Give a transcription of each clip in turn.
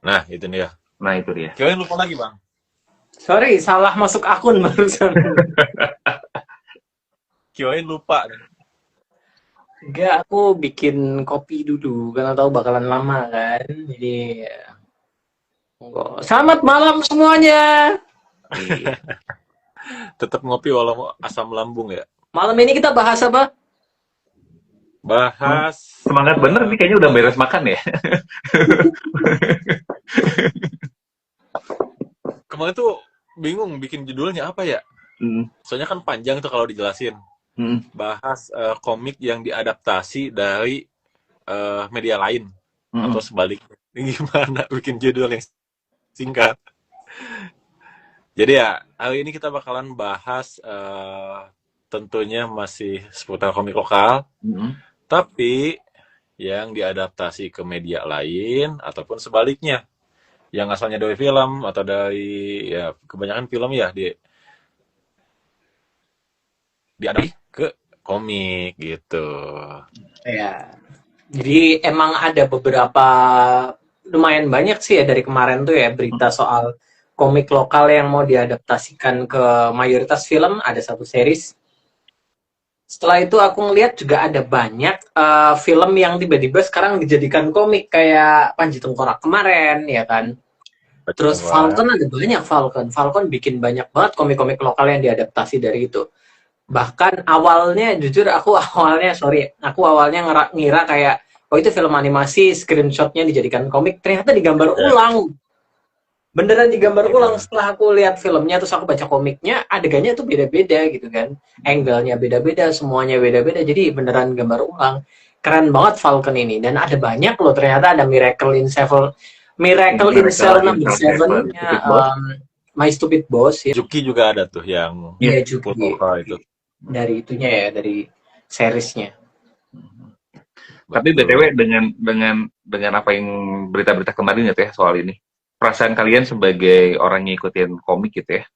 Nah, itu dia. Nah itu dia. Kirain lupa lagi, Bang. Sorry, salah masuk akun barusan. Kirain lupa. Enggak, aku bikin kopi dulu karena tahu bakalan lama kan. Jadi enggak. Selamat malam semuanya. Iya. Tetap ngopi walau asam lambung ya. Malam ini kita bahas apa? Bahas Semangat bener nih kayaknya udah beres makan ya. kemarin tuh bingung bikin judulnya apa ya. Hmm, Soalnya kan panjang tuh kalau dijelasin. hmm, Bahas komik yang diadaptasi dari media lain atau hmm. sebaliknya. Ini gimana bikin judul yang singkat? Jadi ya, hari ini kita bakalan bahas tentunya masih seputar komik lokal, Hmm. tapi yang diadaptasi ke media lain ataupun sebaliknya, yang asalnya dari film atau dari ya kebanyakan film ya diadaptasi ke komik gitu. Ya. Jadi emang ada beberapa lumayan banyak sih ya dari kemarin tuh ya berita soal komik lokal yang mau diadaptasikan ke mayoritas film, ada satu series. Setelah itu aku ngeliat juga ada banyak film yang tiba-tiba sekarang dijadikan komik kayak Panji Tengkorak kemarin ya kan. Baca Terus tengkorak. Falcon ada banyak Falcon. Falcon bikin banyak banget komik-komik lokal yang diadaptasi dari itu. Bahkan awalnya jujur aku awalnya sorry, aku awalnya ngira kayak oh itu film animasi screenshotnya dijadikan komik, ternyata digambar Ya, ulang. Beneran digambar ulang ya. setelah aku lihat filmnya terus aku baca komiknya, adegannya tuh beda-beda gitu kan. Angle-nya beda-beda, semuanya beda-beda. Jadi beneran gambar ulang. Keren banget Falcon ini dan ada banyak loh ternyata ada Miracle in Mereka Cell Number Insert Seven, Seven-nya Stupid Boss. My Stupid Boss ya. Juki juga ada tuh yang Iya Iya. juga Purwokerto itu. dari itunya ya, dari seriesnya. Tapi BTW Betul. dengan apa yang berita-berita kemarin gitu ya soal ini. Perasaan kalian sebagai orang yang ngikutin komik gitu ya.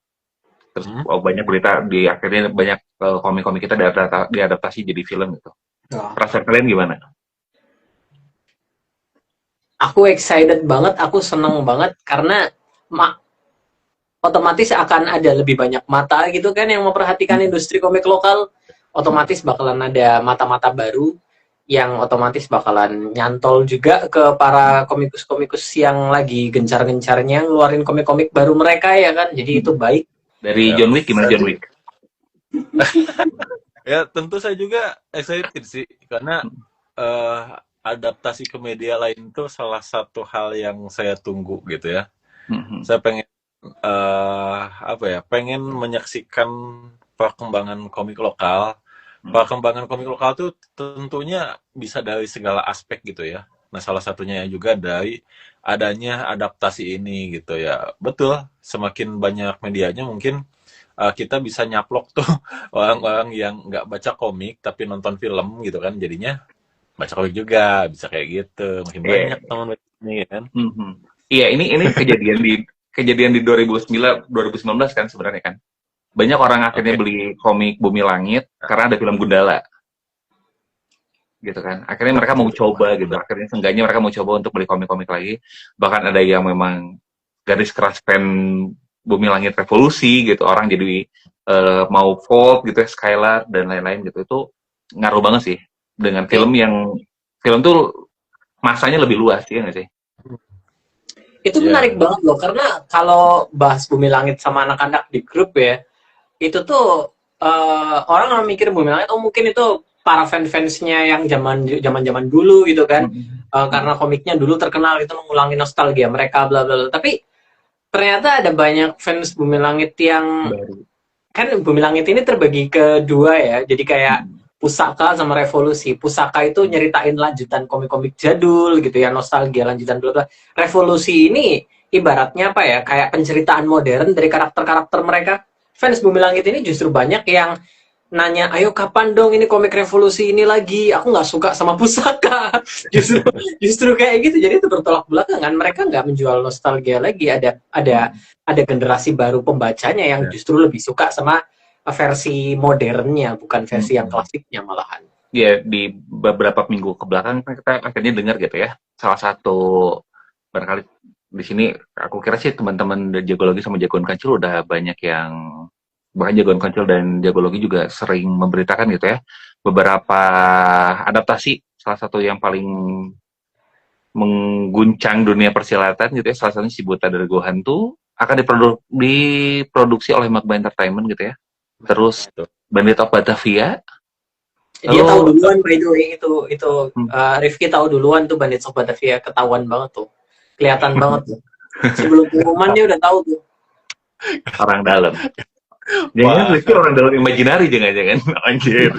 Terus Hmm? banyak berita di akhirnya banyak komik-komik kita diadaptasi jadi film gitu. Nah, Perasaan kalian gimana? aku excited banget, aku seneng banget karena ma- otomatis akan ada lebih banyak mata gitu kan yang memperhatikan industri komik lokal. Otomatis bakalan ada mata-mata baru yang otomatis bakalan nyantol juga ke para komikus-komikus yang lagi gencar-gencarnya ngeluarin komik-komik baru mereka ya kan. Jadi itu baik. Dari Ya, John Wick gimana saya John juga, Wick? ya tentu saya juga excited sih karena eh, adaptasi ke media lain itu salah satu hal yang saya tunggu gitu ya. Mhm. Saya pengen apa ya? Pengen menyaksikan perkembangan komik lokal. Perkembangan komik lokal tuh tentunya bisa dari segala aspek gitu ya. Nah, salah satunya juga dari adanya adaptasi ini gitu ya. Betul, semakin banyak medianya mungkin kita bisa nyaplok tuh orang-orang yang nggak baca komik tapi nonton film gitu kan. Jadinya baca komik juga, bisa kayak gitu. Makin banyak Iya. teman ini kan. Mhm. Iya, ini kejadian di 2019 kan sebenarnya kan. Banyak orang akhirnya Oke. beli komik Bumi Langit karena ada film Gundala gitu kan. Akhirnya mereka mau Wah, coba gitu. udah. Akhirnya seenggaknya mereka mau coba untuk beli komik-komik lagi. Bahkan ada yang memang garis keras fan Bumi Langit Revolusi gitu. Orang jadi mau Volt gitu ya, Skylar dan lain-lain gitu. Itu ngaruh banget sih dengan Eh, film tuh masanya lebih luas ya nggak sih? itu menarik Ya, banget loh karena kalau bahas Bumi Langit sama anak-anak di grup ya, itu tuh orang mikir Bumi Langit oh mungkin itu para fans-fansnya yang zaman dulu gitu kan. Mhm. Karena Mhm. komiknya dulu terkenal itu mengulangi nostalgia mereka bla bla bla. Tapi ternyata ada banyak fans Bumi Langit yang Baru. kan Bumi Langit ini terbagi ke dua ya. Jadi kayak Mhm. Pusaka sama Revolusi. Pusaka itu nyeritain lanjutan komik-komik jadul gitu ya, nostalgia lanjutan bla bla. Revolusi ini ibaratnya apa ya? Kayak penceritaan modern dari karakter-karakter mereka. Fans Bumi Langit ini justru banyak yang nanya, ayo kapan dong ini komik revolusi ini lagi? Aku nggak suka sama pusaka. justru justru kayak gitu. Jadi itu bertolak belakangan. Mereka nggak menjual nostalgia lagi. Ada generasi baru pembacanya yang ya. justru lebih suka sama versi modernnya, bukan versi yang Mhm. klasiknya malahan. Ya di beberapa minggu ke belakang kan kita akhirnya dengar gitu ya salah satu barangkali di sini aku kira sih teman-teman dari Jagologi sama Jagoan Kancil udah banyak yang, bahkan Jagoan Kancil dan Jagologi juga sering memberitakan gitu ya beberapa adaptasi. Salah satu yang paling mengguncang dunia persilatan gitu ya, salah satunya si Buta dari Gua Hantu akan diproduksi oleh Magma Entertainment gitu ya. Terus Tuh. Bandit of Batavia. Dia Lalu- tahu duluan by the way itu Hmm. Rifki tahu duluan tuh Bandits of Batavia, ketahuan banget tuh. Kelihatan banget tuh. Sebelum pengumuman dia udah tahu tuh. orang dalam. Jangan Wah. Rifki orang dalam imajinari jangan-jangan. Anjir.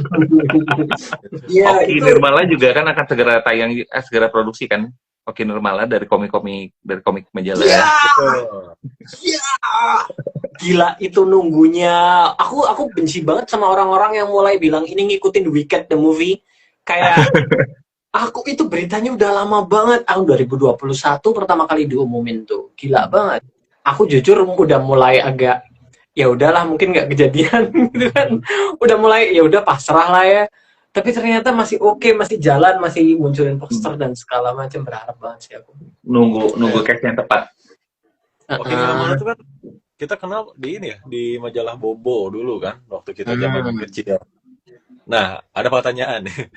Iya, Oki itu Nirmala juga kan akan segera tayang, segera produksi kan. Oki Nirmala dari komik majalah. Iya. Betul. Iya. Gila itu nunggunya. Aku benci banget sama orang-orang yang mulai bilang ini ngikutin Wicked the movie. Kayak aku itu beritanya udah lama banget. Tahun 2021 pertama kali diumumin tuh. Gila banget. Aku jujur udah mulai agak ya udahlah mungkin nggak kejadian gitu kan. Udah mulai ya udah pasrah lah ya. Tapi ternyata masih oke, masih jalan, masih munculin poster dan segala macam. Berharap banget sih aku. Nunggu case yang tepat. Oke, Nirmala itu kan kita kenal di ini ya, di majalah Bobo dulu kan, waktu kita zaman kecil. Nah, ada pertanyaan nih.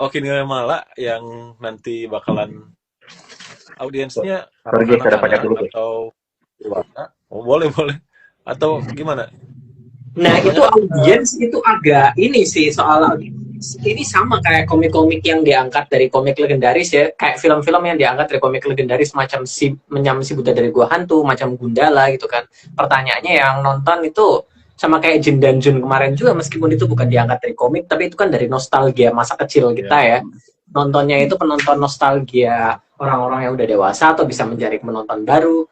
Oke, Nirmala yang nanti bakalan audiensnya Sorry, saya ada paket anak-anak dulu, guys. atau dewasa? Oh, boleh. Atau gimana? Nah, itu audiens itu agak ini sih soal ini sama kayak komik-komik yang diangkat dari komik legendaris ya, kayak film-film yang diangkat dari komik legendaris macam si Buta dari Gua Hantu, macam Gundala gitu kan. Pertanyaannya yang nonton itu sama kayak Jin dan Jun kemarin juga, meskipun itu bukan diangkat dari komik, tapi itu kan dari nostalgia masa kecil kita ya. Nontonnya itu penonton nostalgia orang-orang yang udah dewasa atau bisa menjaring penonton baru.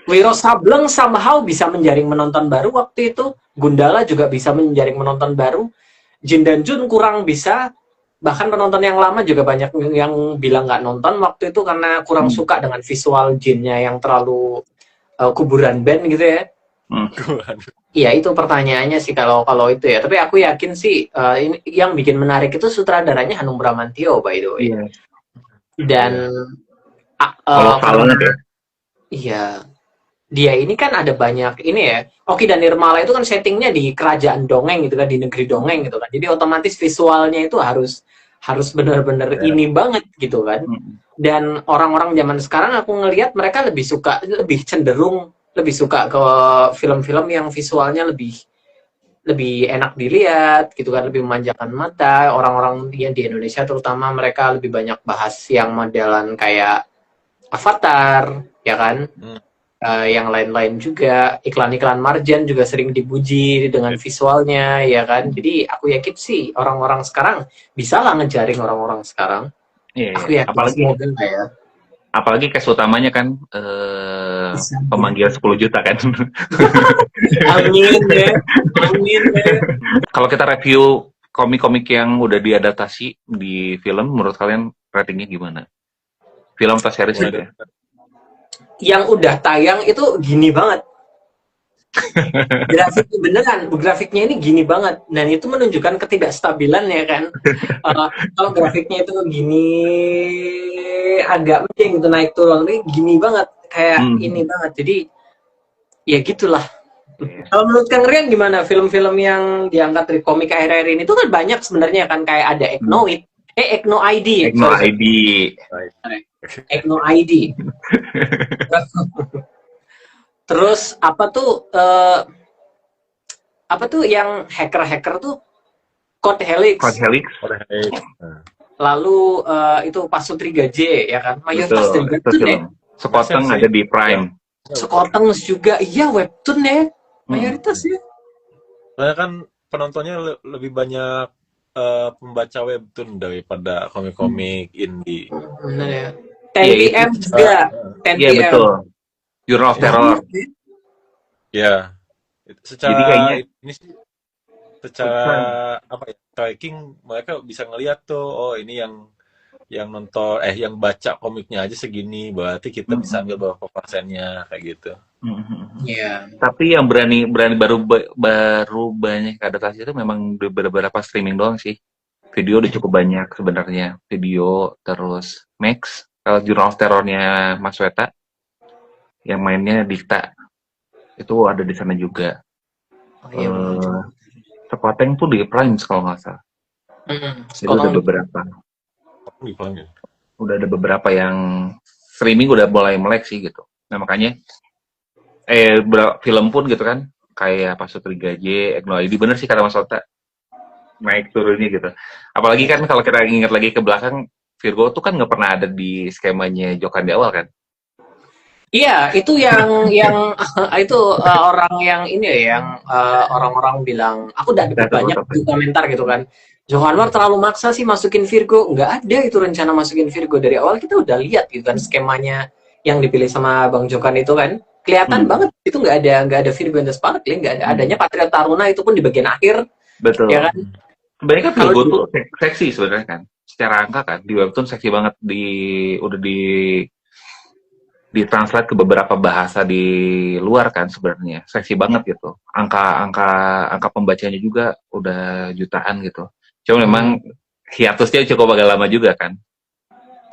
Wiro Sableng somehow bisa menjaring penonton baru waktu itu. Gundala juga bisa menjaring penonton baru. Jin dan Jun kurang bisa. Bahkan penonton yang lama juga banyak yang bilang nggak nonton waktu itu karena kurang suka dengan visual Jinnya yang terlalu kuburan band gitu ya. Iya, itu pertanyaannya sih kalau itu ya. Tapi aku yakin sih ini yang bikin menarik itu sutradaranya Hanung Bramantyo by the way. Iya. Dan Kalau banget ya. iya. Dia ini kan ada banyak ini ya. Oki dan Nirmala itu kan settingnya di kerajaan dongeng gitu kan, di negeri dongeng gitu kan. Jadi otomatis visualnya itu harus benar-benar ini banget gitu kan. Dan orang-orang zaman sekarang aku ngelihat mereka lebih cenderung lebih suka ke film-film yang visualnya lebih enak dilihat gitu kan, lebih memanjakan mata. Orang-orang yang di Indonesia terutama mereka lebih banyak bahas yang modelan kayak Avatar ya kan. Yang lain-lain juga, iklan-iklan Marjan juga sering dipuji dengan visualnya ya kan. Jadi aku yakin sih orang-orang sekarang bisa lah ngejaring orang-orang sekarang. Iya, Aku yakin semoga lah ya. Apalagi case utamanya kan pemanggilan 10 juta kan. Amin deh. Kalau kita review komik-komik yang udah diadaptasi di film, menurut kalian ratingnya gimana? Film atau series gitu ya? Yang udah tayang itu gini banget. Grafiknya ini gini banget, dan itu menunjukkan ketidakstabilan ya kan. Kalau grafiknya itu gini agak mending gitu naik turun, ini gini banget kayak ini banget. Jadi ya gitulah. Kalau menurut Kang Rian gimana film-film yang diangkat dari komik akhir-akhir ini? Itu kan banyak sebenarnya kan, kayak ada Eknoid, Ekno ID. Ekno ID. Terus apa tuh yang hacker tuh Code Helix. Lalu itu Pasutri Gaje ya kan. Mayoritas dari webtoon ya. Sekoteng ada di Prime. Sekoteng juga iya webtoon ya. Mayoritas ya. Soalnya kan penontonnya lebih banyak pembaca webtoon daripada komik-komik indie. Benar ya. 10PM juga. 10PM. Iya betul. Journal of Terror. Ya. Secara Jadi kayaknya ini sih secara apa ya, tracking mereka bisa ngelihat tuh, oh ini yang nonton yang baca komiknya aja segini, berarti kita bisa ambil berapa persennya kayak gitu. Iya. Tapi yang berani baru banyak adaptasi itu memang beberapa streaming doang sih. Video udah cukup banyak sebenarnya. Video terus Max Kalau Journal of Terror-nya Mas Weta, yang mainnya Dikta, itu ada di sana juga. Oh iya benar. Sekoteng tuh di Prime kalau nggak salah. Itu udah Sekarang beberapa. Di film ya. Udah ada beberapa yang streaming udah mulai melek sih gitu. Nah makanya film pun gitu kan, kayak Pasutri Gaje, Egno ID, bener sih kata Mas Weta, naik turunnya gitu. Apalagi kan kalau kita ingat lagi ke belakang, Virgo tuh kan nggak pernah ada di skemanya Jokan di awal kan. iya, itu yang itu orang yang ini ya, yang orang-orang bilang, aku udah dapet banyak tuh komentar gitu kan. Joko Anwar terlalu maksa sih masukin Virgo. Nggak ada itu rencana masukin Virgo. Dari awal kita udah lihat gitu kan skemanya yang dipilih sama Bang Jokan itu kan. Kelihatan banget itu nggak ada Virgo and the Sparkling, nggak ada. Adanya Patriot Taruna itu pun di bagian akhir. Betul. Ya kan? Sebenarnya kan Kalau Virgo tuh seksi sebenarnya kan. Secara angka kan di webtoon seksi banget, udah ditranslate ke beberapa bahasa di luar kan, sebenarnya seksi banget gitu. Angka pembacanya juga udah jutaan gitu. Cuma memang hiatusnya cukup agak lama juga kan.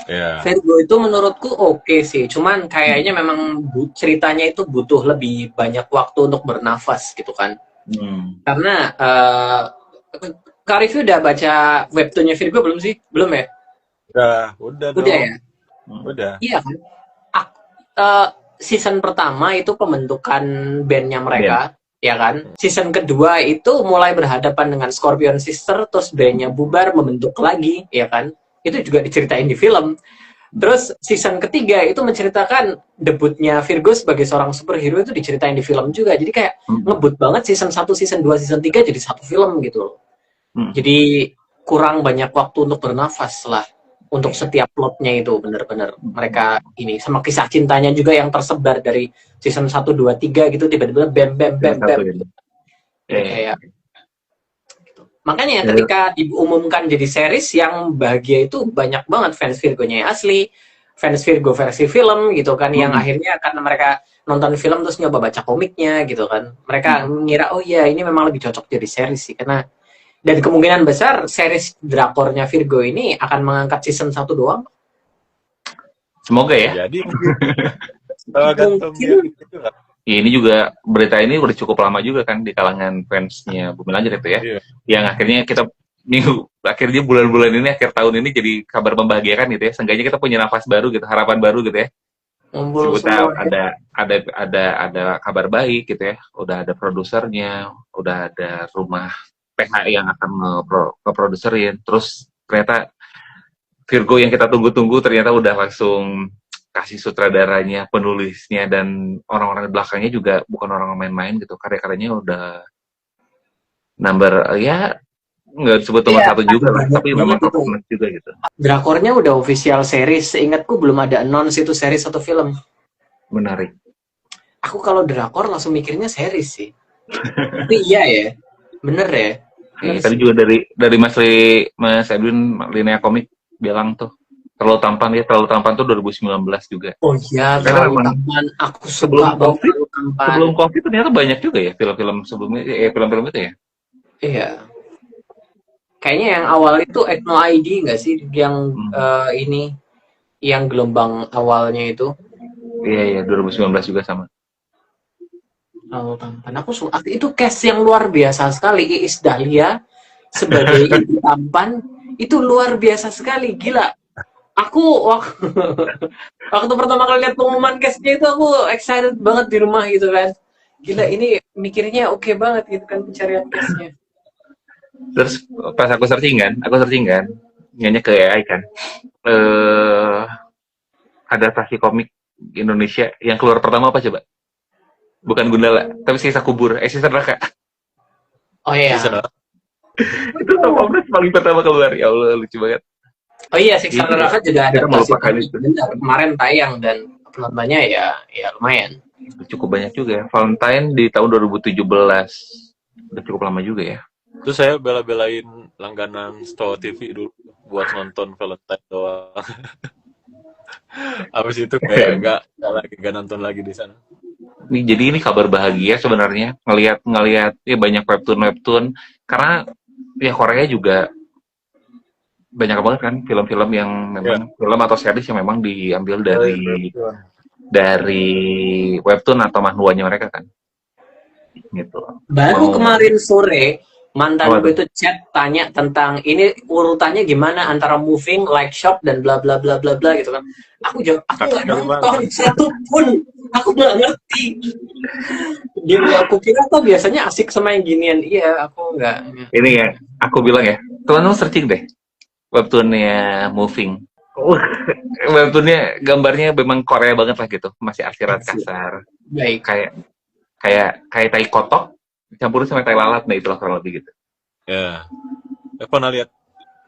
Iya. Virgo itu menurutku oke sih, cuman kayaknya memang ceritanya itu butuh lebih banyak waktu untuk bernafas gitu kan. Karena Kak Rify udah baca webtoonnya Virgo belum sih? Belum ya? Udah Udah dong. ya? Udah. Iya kan? Season pertama itu pembentukan bandnya mereka, ya kan? Season kedua itu mulai berhadapan dengan Scorpion Sister, terus bandnya bubar, membentuk lagi, ya kan? Itu juga diceritain di film. Terus season ketiga itu menceritakan debutnya Virgo sebagai seorang superhero, itu diceritain di film juga. Jadi kayak ngebut banget season 1, season 2, season 3 jadi satu film gitu. Jadi kurang banyak waktu untuk bernafas lah. Untuk setiap plotnya itu bener-bener mereka ini, sama kisah cintanya juga yang tersebar dari season 1, 2, 3 gitu, tiba-tiba bam bam bam bam gitu. Kayak gitu. Makanya ketika diumumkan jadi series, yang bahagia itu banyak banget fans Virgo-nya yang asli, fans Virgo versi film gitu kan, yang akhirnya karena mereka nonton film terus nyoba baca komiknya gitu kan, mereka mengira oh iya ini memang lebih cocok jadi series sih, karena dan kemungkinan besar series drakornya Virgo ini akan mengangkat season 1 doang. Semoga ya. Jadi gantung dia gitu lah. Ini juga berita ini udah cukup lama juga kan di kalangan fansnya Bumi Langit itu ya. Iya. Yang akhirnya kita akhirnya bulan-bulan ini, akhir tahun ini jadi kabar membahagiakan gitu ya. Seenggaknya kita punya nafas baru gitu, harapan baru gitu ya. Sebutnya ada kabar baik gitu ya. Udah ada produsernya, udah ada rumah PH yang akan ngeproduserin. Terus ternyata Virgo yang kita tunggu-tunggu ternyata udah langsung kasih sutradaranya, penulisnya, dan orang-orang di belakangnya juga bukan orang main-main gitu. Karya-karyanya udah number, ya nggak disebut nomor satu juga lah, tapi memang performance juga gitu. Drakornya udah official series, seingatku belum ada announce itu series atau film. Menarik. Aku kalau drakor langsung mikirnya series sih. Tapi iya ya, bener ya. Tadi juga dari Mas Edwin Linea Komik bilang tuh terlalu tampan tuh 2019 juga. Oh iya, terlalu tampan. Aku suka banget tampan. Sebelum COVID ternyata banyak juga ya film-film sebelumnya, film-film itu ya. Iya. Kayaknya yang awal itu Egno ID nggak sih, yang ini, yang gelombang awalnya itu. Iya 2019 juga sama. Oh, tampan. Aku suka itu, cast yang luar biasa sekali. Iis Dahlia sebagai ibu tampan itu luar biasa sekali, gila. Aku waktu pertama kali lihat pengumuman castnya itu aku excited banget di rumah gitu kan. Gila, ini mikirnya oke banget gitu kan pencarian castnya. Terus pas aku searching kan, nyanyi ke AI kan, adaptasi komik Indonesia yang keluar pertama apa coba? Bukan Gundala, tapi Sisa Kubur, Sisa Neraka. Oh iya. Itu top of paling pertama keluar, ya Allah lucu banget. Oh iya, Siksa Neraka juga ada kemarin tayang dan penontonnya ya lumayan. Cukup banyak juga ya. Valentine di tahun 2017, udah cukup lama juga ya. Terus saya bela-belain langganan Stow TV dulu buat nonton Valentine doang. Habis itu kayak nggak nonton lagi di sana. Jadi ini kabar bahagia sebenarnya ngelihat ya banyak webtoon karena ya Korea juga banyak banget kan film-film yang memang film atau series yang memang diambil dari webtoon atau manhwanya mereka kan, gitu. Baru kemarin sore mantan gue Waduh. itu chat tanya tentang ini urutannya gimana antara moving, like shop dan bla bla bla bla bla gitu kan. Aku jawab, aku nggak nonton satu pun, aku nggak ngerti. Dia aku kira tuh biasanya asik sama yang ginian. Iya, aku nggak. Ini ya, aku bilang ya, teman-teman searching deh webtoonnya Moving. Webtoonnya gambarnya memang Korea banget lah gitu, masih arsirat kasar, Baik. kayak tai kotok campur sama tai lalat, nah itulah kurang lebih gitu. Ya, pernah lihat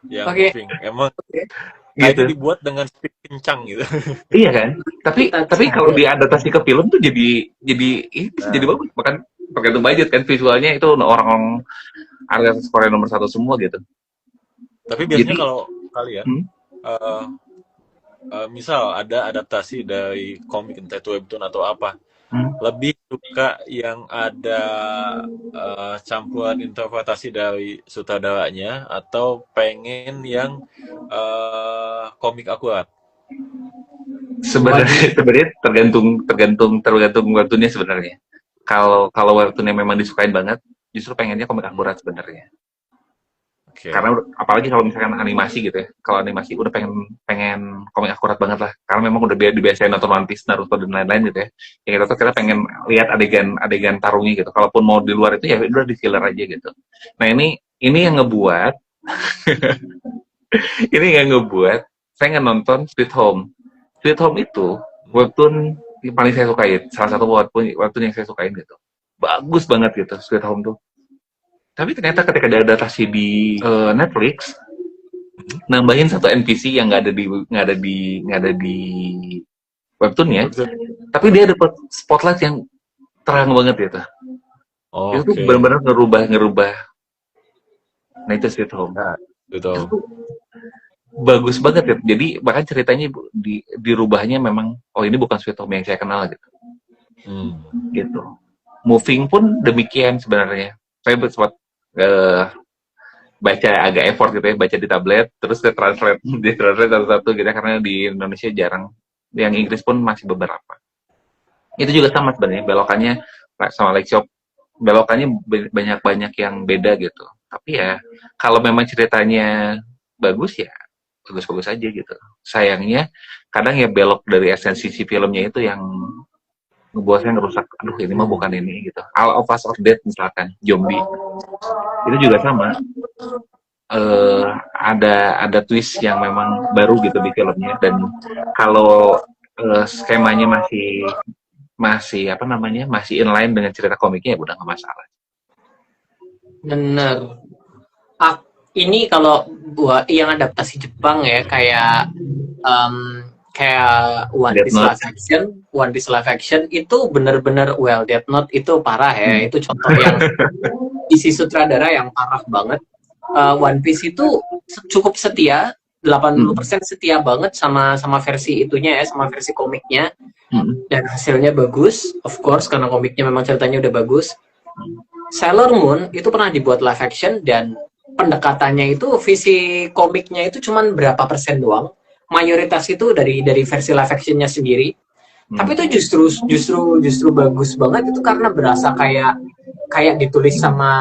yang Oke. Moving. Emang Gitu. kayaknya dibuat dengan speed kencang gitu. Iya kan? Tapi kalau diadaptasi ke film tuh jadi bagus. Bahkan tergantung budget kan, visualnya itu orang artis Korea nomor 1 semua gitu. Tapi biasanya Jadi, kalau kalian misal ada adaptasi dari komik entah itu webtoon atau apa, lebih suka yang ada campuran interpretasi dari sutradaranya atau pengen yang komik akurat? Sebenarnya tergantung webtoonnya sebenarnya. Kalau webtoonnya memang disukain banget, justru pengennya komik akurat sebenarnya. Okay. Karena apalagi kalau misalkan animasi gitu ya, kalau animasi udah pengen komik akurat banget lah, karena memang udah dibiasain nonton One Piece, Naruto dan lain-lain gitu ya. Yang kita tuh kita pengen lihat adegan tarungnya gitu. Kalaupun mau di luar itu ya udah di filler aja gitu. Nah ini yang ngebuat saya nggak nonton Sweet Home. Sweet Home itu webtoon yang paling saya sukain, salah satu webtoon yang saya sukain gitu. Bagus banget gitu Sweet Home tuh. Tapi ternyata ketika diadaptasi di Netflix, nambahin satu NPC yang nggak ada di webtoonnya, tapi dia dapat spotlight yang terang banget gitu. Itu tuh benar-benar ngerubah. Nah itu Sweet Home. Itu bagus banget ya. Jadi bahkan ceritanya dirubahnya memang, oh ini bukan Sweet Home yang saya kenal gitu. Gitu. Moving pun demikian sebenarnya. Saya sempat baca agak effort gitu ya, baca di tablet, terus translate satu-satu gitu ya, karena di Indonesia jarang, yang Inggris pun masih beberapa. Itu juga sama sebenarnya, belokannya sama like shop, belokannya banyak yang beda gitu. Tapi ya kalau memang ceritanya bagus ya bagus-bagus aja gitu. Sayangnya kadang ya belok dari esensi si filmnya itu yang ngebuatnya ngerusak. Aduh ini mah bukan ini gitu. All of Us Are Dead misalkan, zombie itu juga sama. Ada twist yang memang baru gitu di filmnya, dan kalau skemanya masih inline dengan cerita komiknya ya udah nggak masalah. Bener. Ini kalau buat yang adaptasi Jepang ya kayak One Piece Live Action itu bener-bener Death Note itu parah ya. Itu contoh yang isi sutradara yang parah banget. One Piece itu cukup setia, 80% setia banget sama versi itunya ya, sama versi komiknya. Dan hasilnya bagus, of course, karena komiknya memang ceritanya udah bagus. Sailor Moon itu pernah dibuat live action dan pendekatannya itu visi komiknya itu cuman berapa persen doang. Mayoritas itu dari versi live actionnya sendiri. Tapi itu justru bagus banget itu karena berasa kayak ditulis sama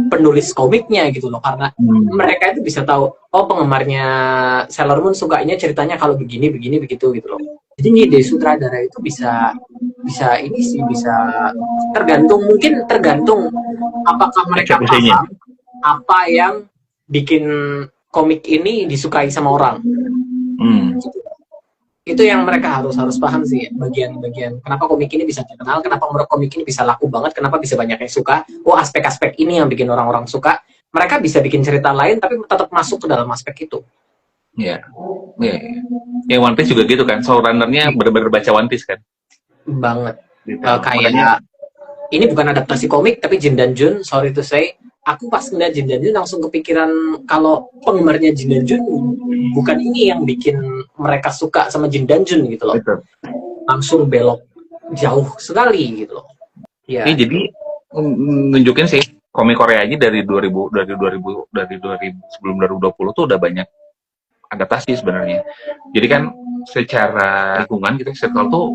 penulis komiknya gitu loh, karena mereka itu bisa tahu penggemarnya Sailor Moon sukanya ceritanya kalau begini begitu gitu loh. Jadi ide sutradara itu bisa tergantung apakah mereka paham apa yang bikin komik ini disukai sama orang. Itu yang mereka harus paham sih, bagian kenapa komik ini bisa terkenal, kenapa komik ini bisa laku banget, kenapa bisa banyak yang suka. Aspek-aspek ini yang bikin orang-orang suka. Mereka bisa bikin cerita lain tapi tetap masuk ke dalam aspek itu. Iya. Yang One Piece juga gitu kan, showrunner-nya benar-benar baca One Piece kan. Banget. Kayak ini bukan adaptasi komik tapi Jin dan Jun, sorry to say, aku pas ngeliat Jin dan Jun langsung kepikiran kalau penggemarnya Jin dan Jun bukan ini yang bikin mereka suka sama Jin dan Jun gitu loh. Betul. Langsung belok jauh sekali gitu loh. Ya. Jadi nunjukin sih komik Korea aja dari 2000 sebelum 2020 tuh udah banyak adaptasi sebenarnya. Jadi kan secara lingkungan gitu, circle tuh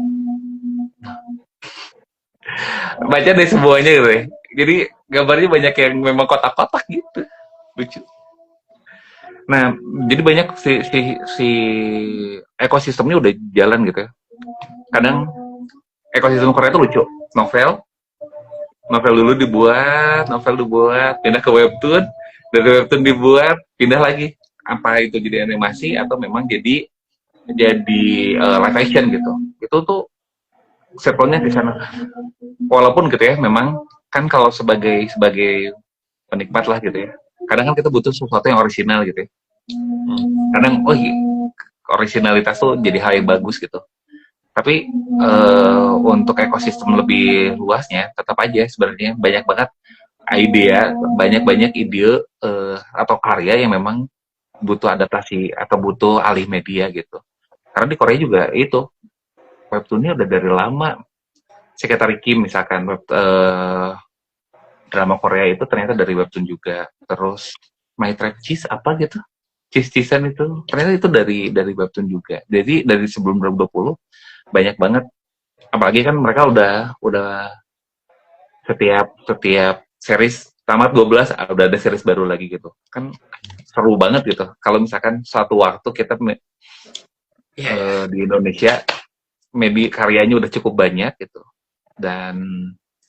baca deh semuanya gitu ya. Jadi gambarnya banyak yang memang kotak-kotak gitu, lucu. Nah, jadi banyak si ekosistemnya udah jalan gitu ya. Kadang ekosistem Korea itu lucu. Novel dulu dibuat, pindah ke webtoon, dari webtoon dibuat, pindah lagi. Apa itu jadi animasi atau memang jadi live action gitu. Itu tuh circle-nya di sana. Walaupun gitu ya, memang kan kalau sebagai penikmat lah gitu ya. Kadang kan kita butuh sesuatu yang orisinal gitu ya. Kadang originalitas tuh jadi hal yang bagus gitu. Tapi untuk ekosistem lebih luasnya tetap aja sebenarnya banyak banget ide atau karya yang memang butuh adaptasi atau butuh alih media gitu. Karena di Korea juga itu webtoonnya udah dari lama. Sekretari Kim misalkan drama Korea itu ternyata dari webtoon juga. Terus My Tribe Cheese apa gitu, Cheese-cheesean itu ternyata itu dari webtoon juga. Jadi dari sebelum 2020 banyak banget, apalagi kan mereka udah setiap series tamat 12 udah ada series baru lagi gitu kan, seru banget gitu. Kalau misalkan suatu waktu kita di Indonesia media karyanya udah cukup banyak gitu, dan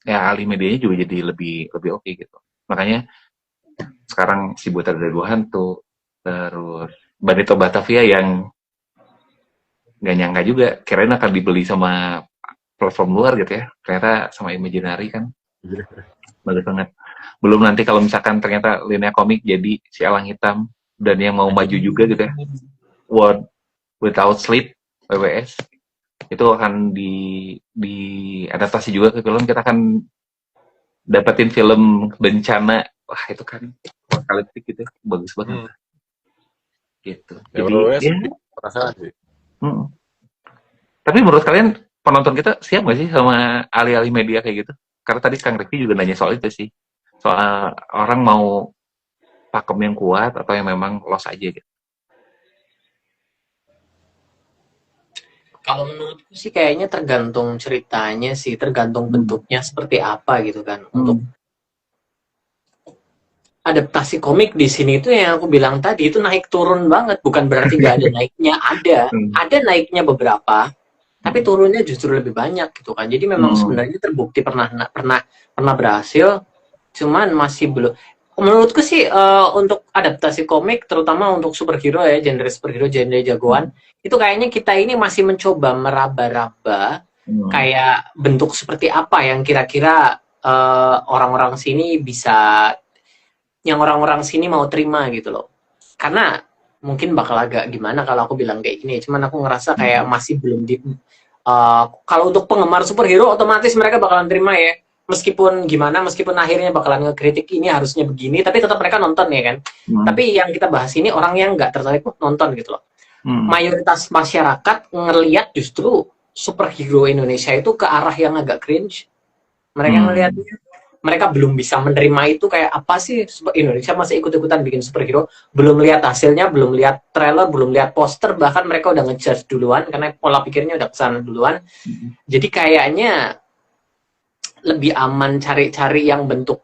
ya alih medianya juga jadi lebih oke gitu. Makanya sekarang si Buta dari Dua Hantu, terus Banito Batavia yang nggak nyangka juga, kirain akan dibeli sama platform luar gitu ya, ternyata sama Imaginary kan. Bagus banget. Belum nanti kalau misalkan ternyata Linea Komik jadi si Elang Hitam, dan yang mau maju juga gitu ya, World Without Sleep, WWS, itu akan diadaptasi juga ke film. Kita akan dapetin film bencana, wah itu kan apokaliptik gitu, bagus banget. Gitu. Ya, Jadi WWS ya, perasaan sih. Tapi menurut kalian penonton kita siap nggak sih sama alih-alih media kayak gitu? Karena tadi Kang Riki juga nanya soal itu sih, soal orang mau pakem yang kuat atau yang memang los aja gitu. Kalau menurutku sih kayaknya tergantung ceritanya sih, tergantung bentuknya seperti apa gitu kan. Untuk adaptasi komik di sini itu yang aku bilang tadi itu naik turun banget, bukan berarti nggak ada naiknya, ada naiknya beberapa, tapi turunnya justru lebih banyak gitu kan. Jadi memang sebenarnya terbukti pernah berhasil, cuman masih belum. Menurutku sih untuk adaptasi komik, terutama untuk superhero ya, genre superhero, genre jagoan, itu kayaknya kita ini masih mencoba meraba-raba kayak bentuk seperti apa yang kira-kira orang-orang sini bisa, yang orang-orang sini mau terima gitu loh. Karena mungkin bakal agak gimana kalau aku bilang kayak gini, cuman aku ngerasa kayak masih belum kalau untuk penggemar superhero otomatis mereka bakalan terima ya. Meskipun akhirnya bakalan ngekritik ini harusnya begini, tapi tetap mereka nonton ya kan. Tapi yang kita bahas ini orang yang nggak tertarik nonton gitu loh. Mayoritas masyarakat ngelihat justru superhero Indonesia itu ke arah yang agak cringe. Mereka ngelihatnya, mereka belum bisa menerima itu kayak apa sih Indonesia masih ikut-ikutan bikin superhero, belum lihat hasilnya, belum lihat trailer, belum lihat poster, bahkan mereka udah ngejudge duluan karena pola pikirnya udah kesana duluan. Jadi kayaknya lebih aman cari-cari yang bentuk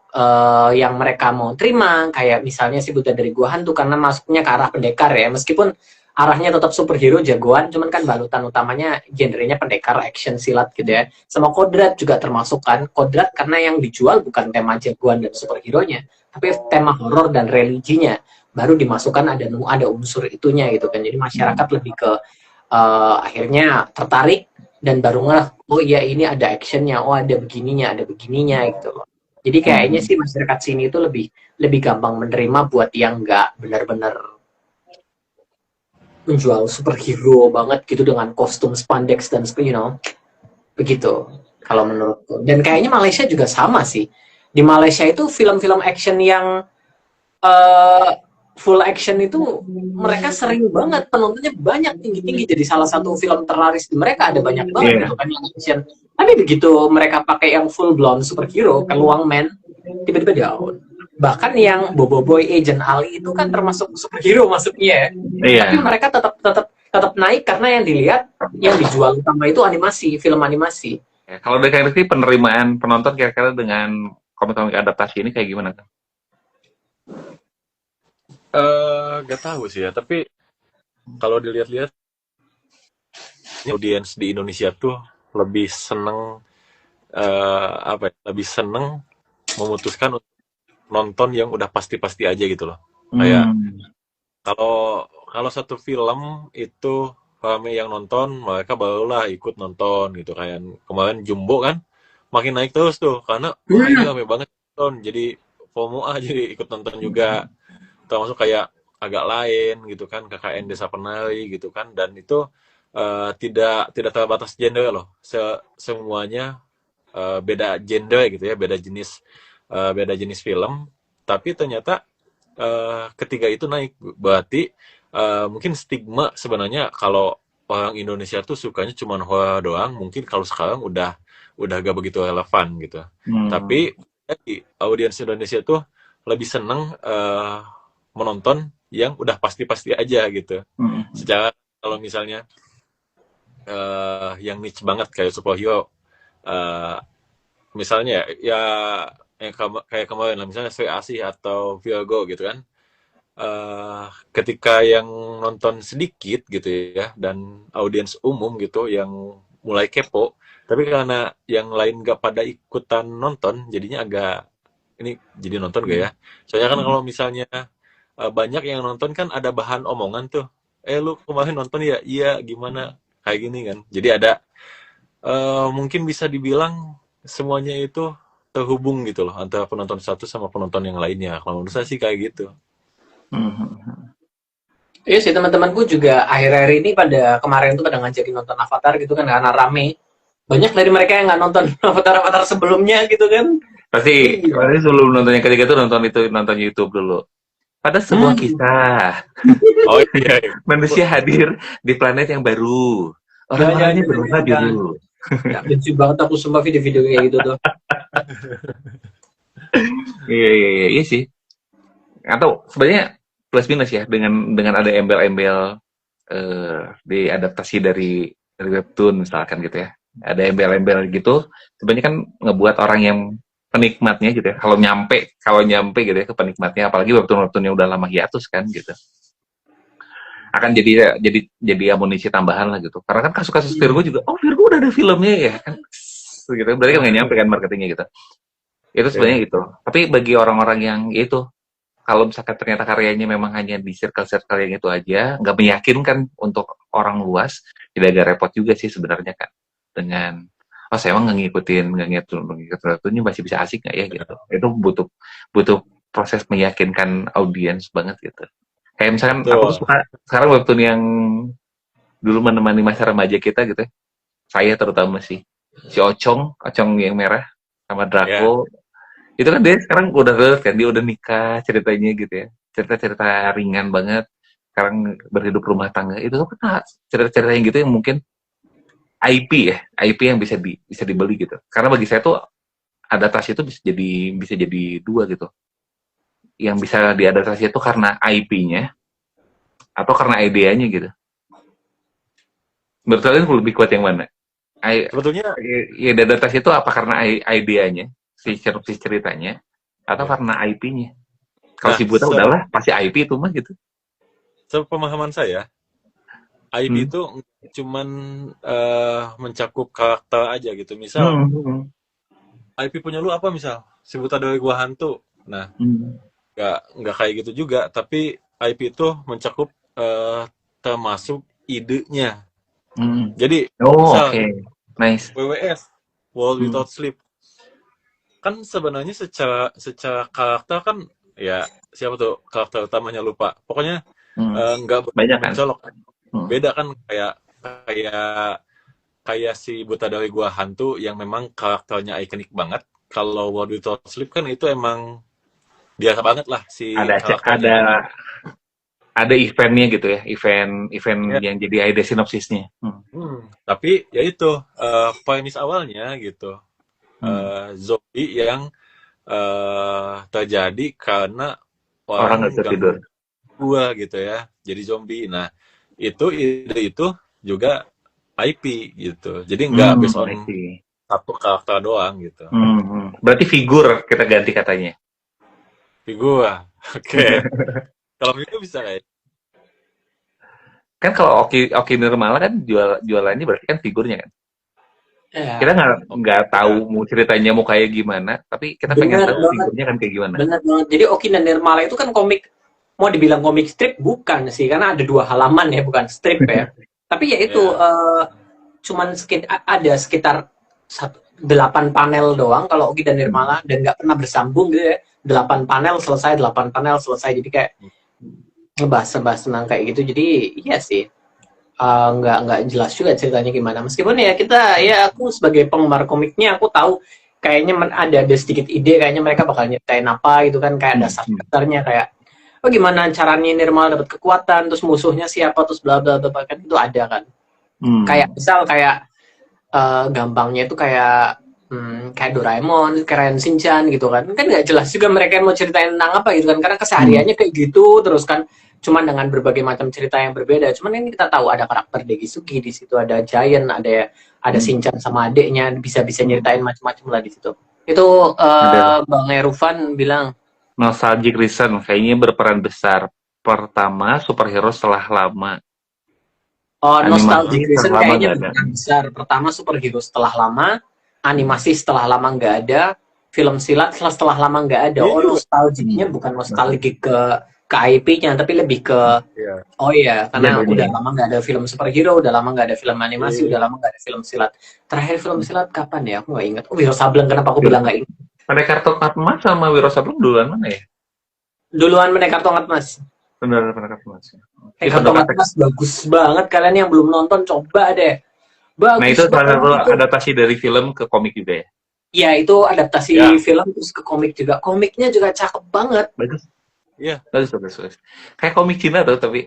yang mereka mau terima, kayak misalnya si Buta dari Gua Hantu karena masuknya ke arah pendekar ya, meskipun arahnya tetap superhero jagoan, cuman kan balutan utamanya genrenya pendekar action silat gitu ya. Sama Kodrat juga termasuk kan, Kodrat karena yang dijual bukan tema jagoan dan superhero-nya, tapi tema horor dan religinya, baru dimasukkan ada unsur itunya gitu kan. Jadi masyarakat lebih ke akhirnya tertarik dan baru ngeh, oh iya ini ada actionnya, oh ada begininya gitu loh. Jadi kayaknya sih masyarakat sini itu lebih gampang menerima buat yang nggak benar-benar menjual superhero banget gitu dengan kostum spandex dan begitu kalau menurutku. Dan kayaknya Malaysia juga sama sih. Di Malaysia itu film-film action yang full action itu mereka sering banget, penontonnya banyak, tinggi-tinggi, jadi salah satu film terlaris di mereka, ada banyak banget gitu kan yang action. Tapi begitu mereka pakai yang full blown superhero, kayak Wang Man, tiba-tiba down. Bahkan yang Bobo Boy Agent Ali itu kan termasuk superhero masuknya ya. Iya. Tapi mereka tetap naik karena yang dilihat yang dijual utama itu animasi, film animasi. Ya, kalau dari Kak Rizky, penerimaan penonton kira-kira dengan komik-komik adaptasi ini kayak gimana kan? Gak tahu sih ya, tapi kalau dilihat-lihat audiens di Indonesia tuh lebih seneng lebih seneng memutuskan untuk nonton yang udah pasti-pasti aja gitu loh. Kayak kalau satu film itu rame yang nonton, mereka barulah ikut nonton gitu. Kayak kemarin Jumbo kan makin naik terus tuh karena wah ini rame banget nonton, jadi FOMO jadi ikut nonton juga. Termasuk kayak agak lain gitu kan, KKN Desa Penari gitu kan, dan itu tidak terbatas gender loh. Semuanya beda gender gitu ya, beda jenis film, tapi ternyata ketiga itu naik. Berarti mungkin stigma sebenarnya kalau orang Indonesia tuh sukanya cuma horor doang, mungkin kalau sekarang udah gak begitu relevan gitu. Tapi audiens Indonesia tuh lebih seneng menonton yang udah pasti-pasti aja gitu. Secara kalau misalnya yang niche banget kayak superhero, misalnya ya yang kayak kemarin lah, misalnya Sri Asih atau Virgo gitu kan, ketika yang nonton sedikit gitu ya, dan audiens umum gitu yang mulai kepo, tapi karena yang lain gak pada ikutan nonton, jadinya agak ini jadi nonton gak ya? Soalnya kan kalau misalnya banyak yang nonton kan ada bahan omongan tuh, lu kemarin nonton ya, iya gimana, kayak gini kan. Jadi ada mungkin bisa dibilang semuanya itu terhubung gitu loh antara penonton satu sama penonton yang lainnya. Kalau menurut saya sih kayak gitu. Iya sih, teman-temanku juga akhir-akhir ini pada kemarin tuh pada ngajakin nonton Avatar gitu kan, karena rame. Banyak dari mereka yang nggak nonton Avatar sebelumnya gitu kan. Pasti sebelum nonton yang ketiga tuh nonton YouTube dulu. Pada sebuah kisah. Oh iya. Manusia hadir di planet yang baru. Orang-orangnya berwarna biru. Ya, benci banget aku sumpah video-video kayak gitu tuh. Iya sih. Atau sebenarnya plus minus ya dengan ada embel-embel diadaptasi dari webtoon misalkan gitu ya. Ada embel-embel gitu, sebenarnya kan ngebuat orang yang penikmatnya gitu ya, kalau nyampe gitu ya ke penikmatnya, apalagi webtoon-webtoon yang udah lama hiatus kan gitu, akan jadi amunisi tambahan lah gitu. Karena kan kasus-kasus Virgo juga, Virgo udah ada filmnya ya kan, gitu. Berarti kan nggak nyampe kan marketingnya gitu. Itu sebenarnya gitu. Tapi bagi orang-orang yang itu, kalau misalkan ternyata karyanya memang hanya di circle-circle yang itu aja, nggak meyakinkan untuk orang luas, tidak agak repot juga sih sebenarnya kan. Dengan saya emang nggak ngikut ini masih bisa asik nggak ya gitu. Itu butuh proses meyakinkan audiens banget gitu. Kayak misalkan aku tuh suka sekarang webtoon yang dulu menemani masa remaja kita gitu ya. Saya terutama si Ocong yang merah sama Draco. Itu kan dia sekarang udah kan, dia udah nikah ceritanya gitu ya. Cerita-cerita ringan banget. Sekarang berhidup rumah tangga. Itu kan cerita-cerita yang gitu yang mungkin IP yang bisa dibeli gitu. Karena bagi saya tuh adaptasi itu bisa jadi dua gitu. Yang bisa diadaptasi itu karena IP-nya atau karena idenya gitu. Menurut kalian lebih kuat yang mana? Sebetulnya ya adaptasi itu apa karena idenya, si ceritanya, atau karena IP-nya? Kalau si Buta udahlah pasti IP itu mah gitu. Sepemahaman saya, IP itu cuman mencakup karakter aja gitu. Misal IP punya lu apa, misal Si Buta Dari Gua Hantu. Nah, nggak kayak gitu juga, tapi IP itu mencakup termasuk idenya. Jadi misal nice. WWS, World Without Sleep, kan sebenarnya secara karakter kan ya, siapa tuh karakter utamanya lupa. Pokoknya nggak mencolok. Beda kan, kayak si Buta Dari Gua Hantu yang memang karakternya ikonik banget. Kalau World Without Sleep kan itu emang biasa banget lah si karakternya. Ada eventnya gitu ya, event yang jadi ide sinopsisnya. Tapi ya itu premis awalnya gitu, zombie yang terjadi karena Orang orang nggak bisa tidur. ganggu gua gitu ya, jadi zombie. Nah, itu ide itu juga IP gitu. Jadi nggak based I on see. satu karakter doang gitu. Berarti figur kita ganti katanya. Gua, oke. Kalau itu bisa kayak, Kan kalau Oki Oki Nirmala kan jualannya berarti kan figurnya kan. Kita Ya, nggak tahu ya, mau ceritanya mau kayak gimana, tapi kita pengen benar tahu banget, figurnya kan kayak gimana. benar banget. Jadi Oki dan Nirmala itu kan komik, mau dibilang komik strip bukan sih, karena ada 2 halaman ya, bukan strip ya. Tapi ya itu ya. cuman ada sekitar 8 panel doang kalau Oki dan Nirmala, dan nggak pernah bersambung gitu ya. 8 panel selesai, 8 panel selesai. Jadi kayak ngebahas tentang kayak gitu. Jadi iya sih, nggak jelas juga ceritanya gimana. Meskipun ya aku sebagai penggemar komiknya, aku tahu kayaknya ada sedikit ide, kayaknya mereka bakal nyeritain apa gitu kan, kayak dasar-dasarnya, kayak oh gimana caranya Nirmal dapat kekuatan, terus musuhnya siapa, terus bla bla bla, kan itu ada kan. Kayak misal kayak gampangnya itu kayak Doraemon, keren Shinchan gitu kan nggak jelas juga mereka mau ceritain tentang apa gitu kan, karena kesehariannya kayak gitu terus kan, cuman dengan berbagai macam cerita yang berbeda. Cuman ini kita tahu ada karakter Degisugi di situ, ada Giant, ada Shinchan sama adiknya, bisa nyeritain macam-macam lah di situ. Itu Ada Bang Erufan bilang, nostalgic reason kayaknya berperan besar. Pertama, superhero setelah lama. oh, Animasi nostalgic reason setelah lama kayaknya nggak ada. bukan besar. Pertama, superhero setelah lama, animasi setelah lama nggak ada, film silat setelah lama nggak ada. Iya Oh, juga. nostalgicnya bukan nostalgic ke IP-nya, tapi lebih ke Iya. oh iya, karena Genrenya. udah lama nggak ada film superhero, udah lama nggak ada film animasi, Iya. udah lama nggak ada film silat. Terakhir film silat kapan ya? Aku nggak ingat. Oh, Wiro Sableng, kenapa aku bilang nggak ingat? Ada kartu Emas sama Wiro Sableng duluan mana ya? Duluan Pendekar Tongkat Mas. Benar kartu Emas. Itu Pendekar Tongkat Mas bagus banget. Kalian yang belum nonton, coba deh. Nah Bagus itu salah banget satu itu. adaptasi dari film ke komik juga ya. Ya, itu adaptasi Ya. film terus ke komik juga. Komiknya juga cakep banget. Bagus. Iya. Bagus. Kayak komik Cina tuh tapi.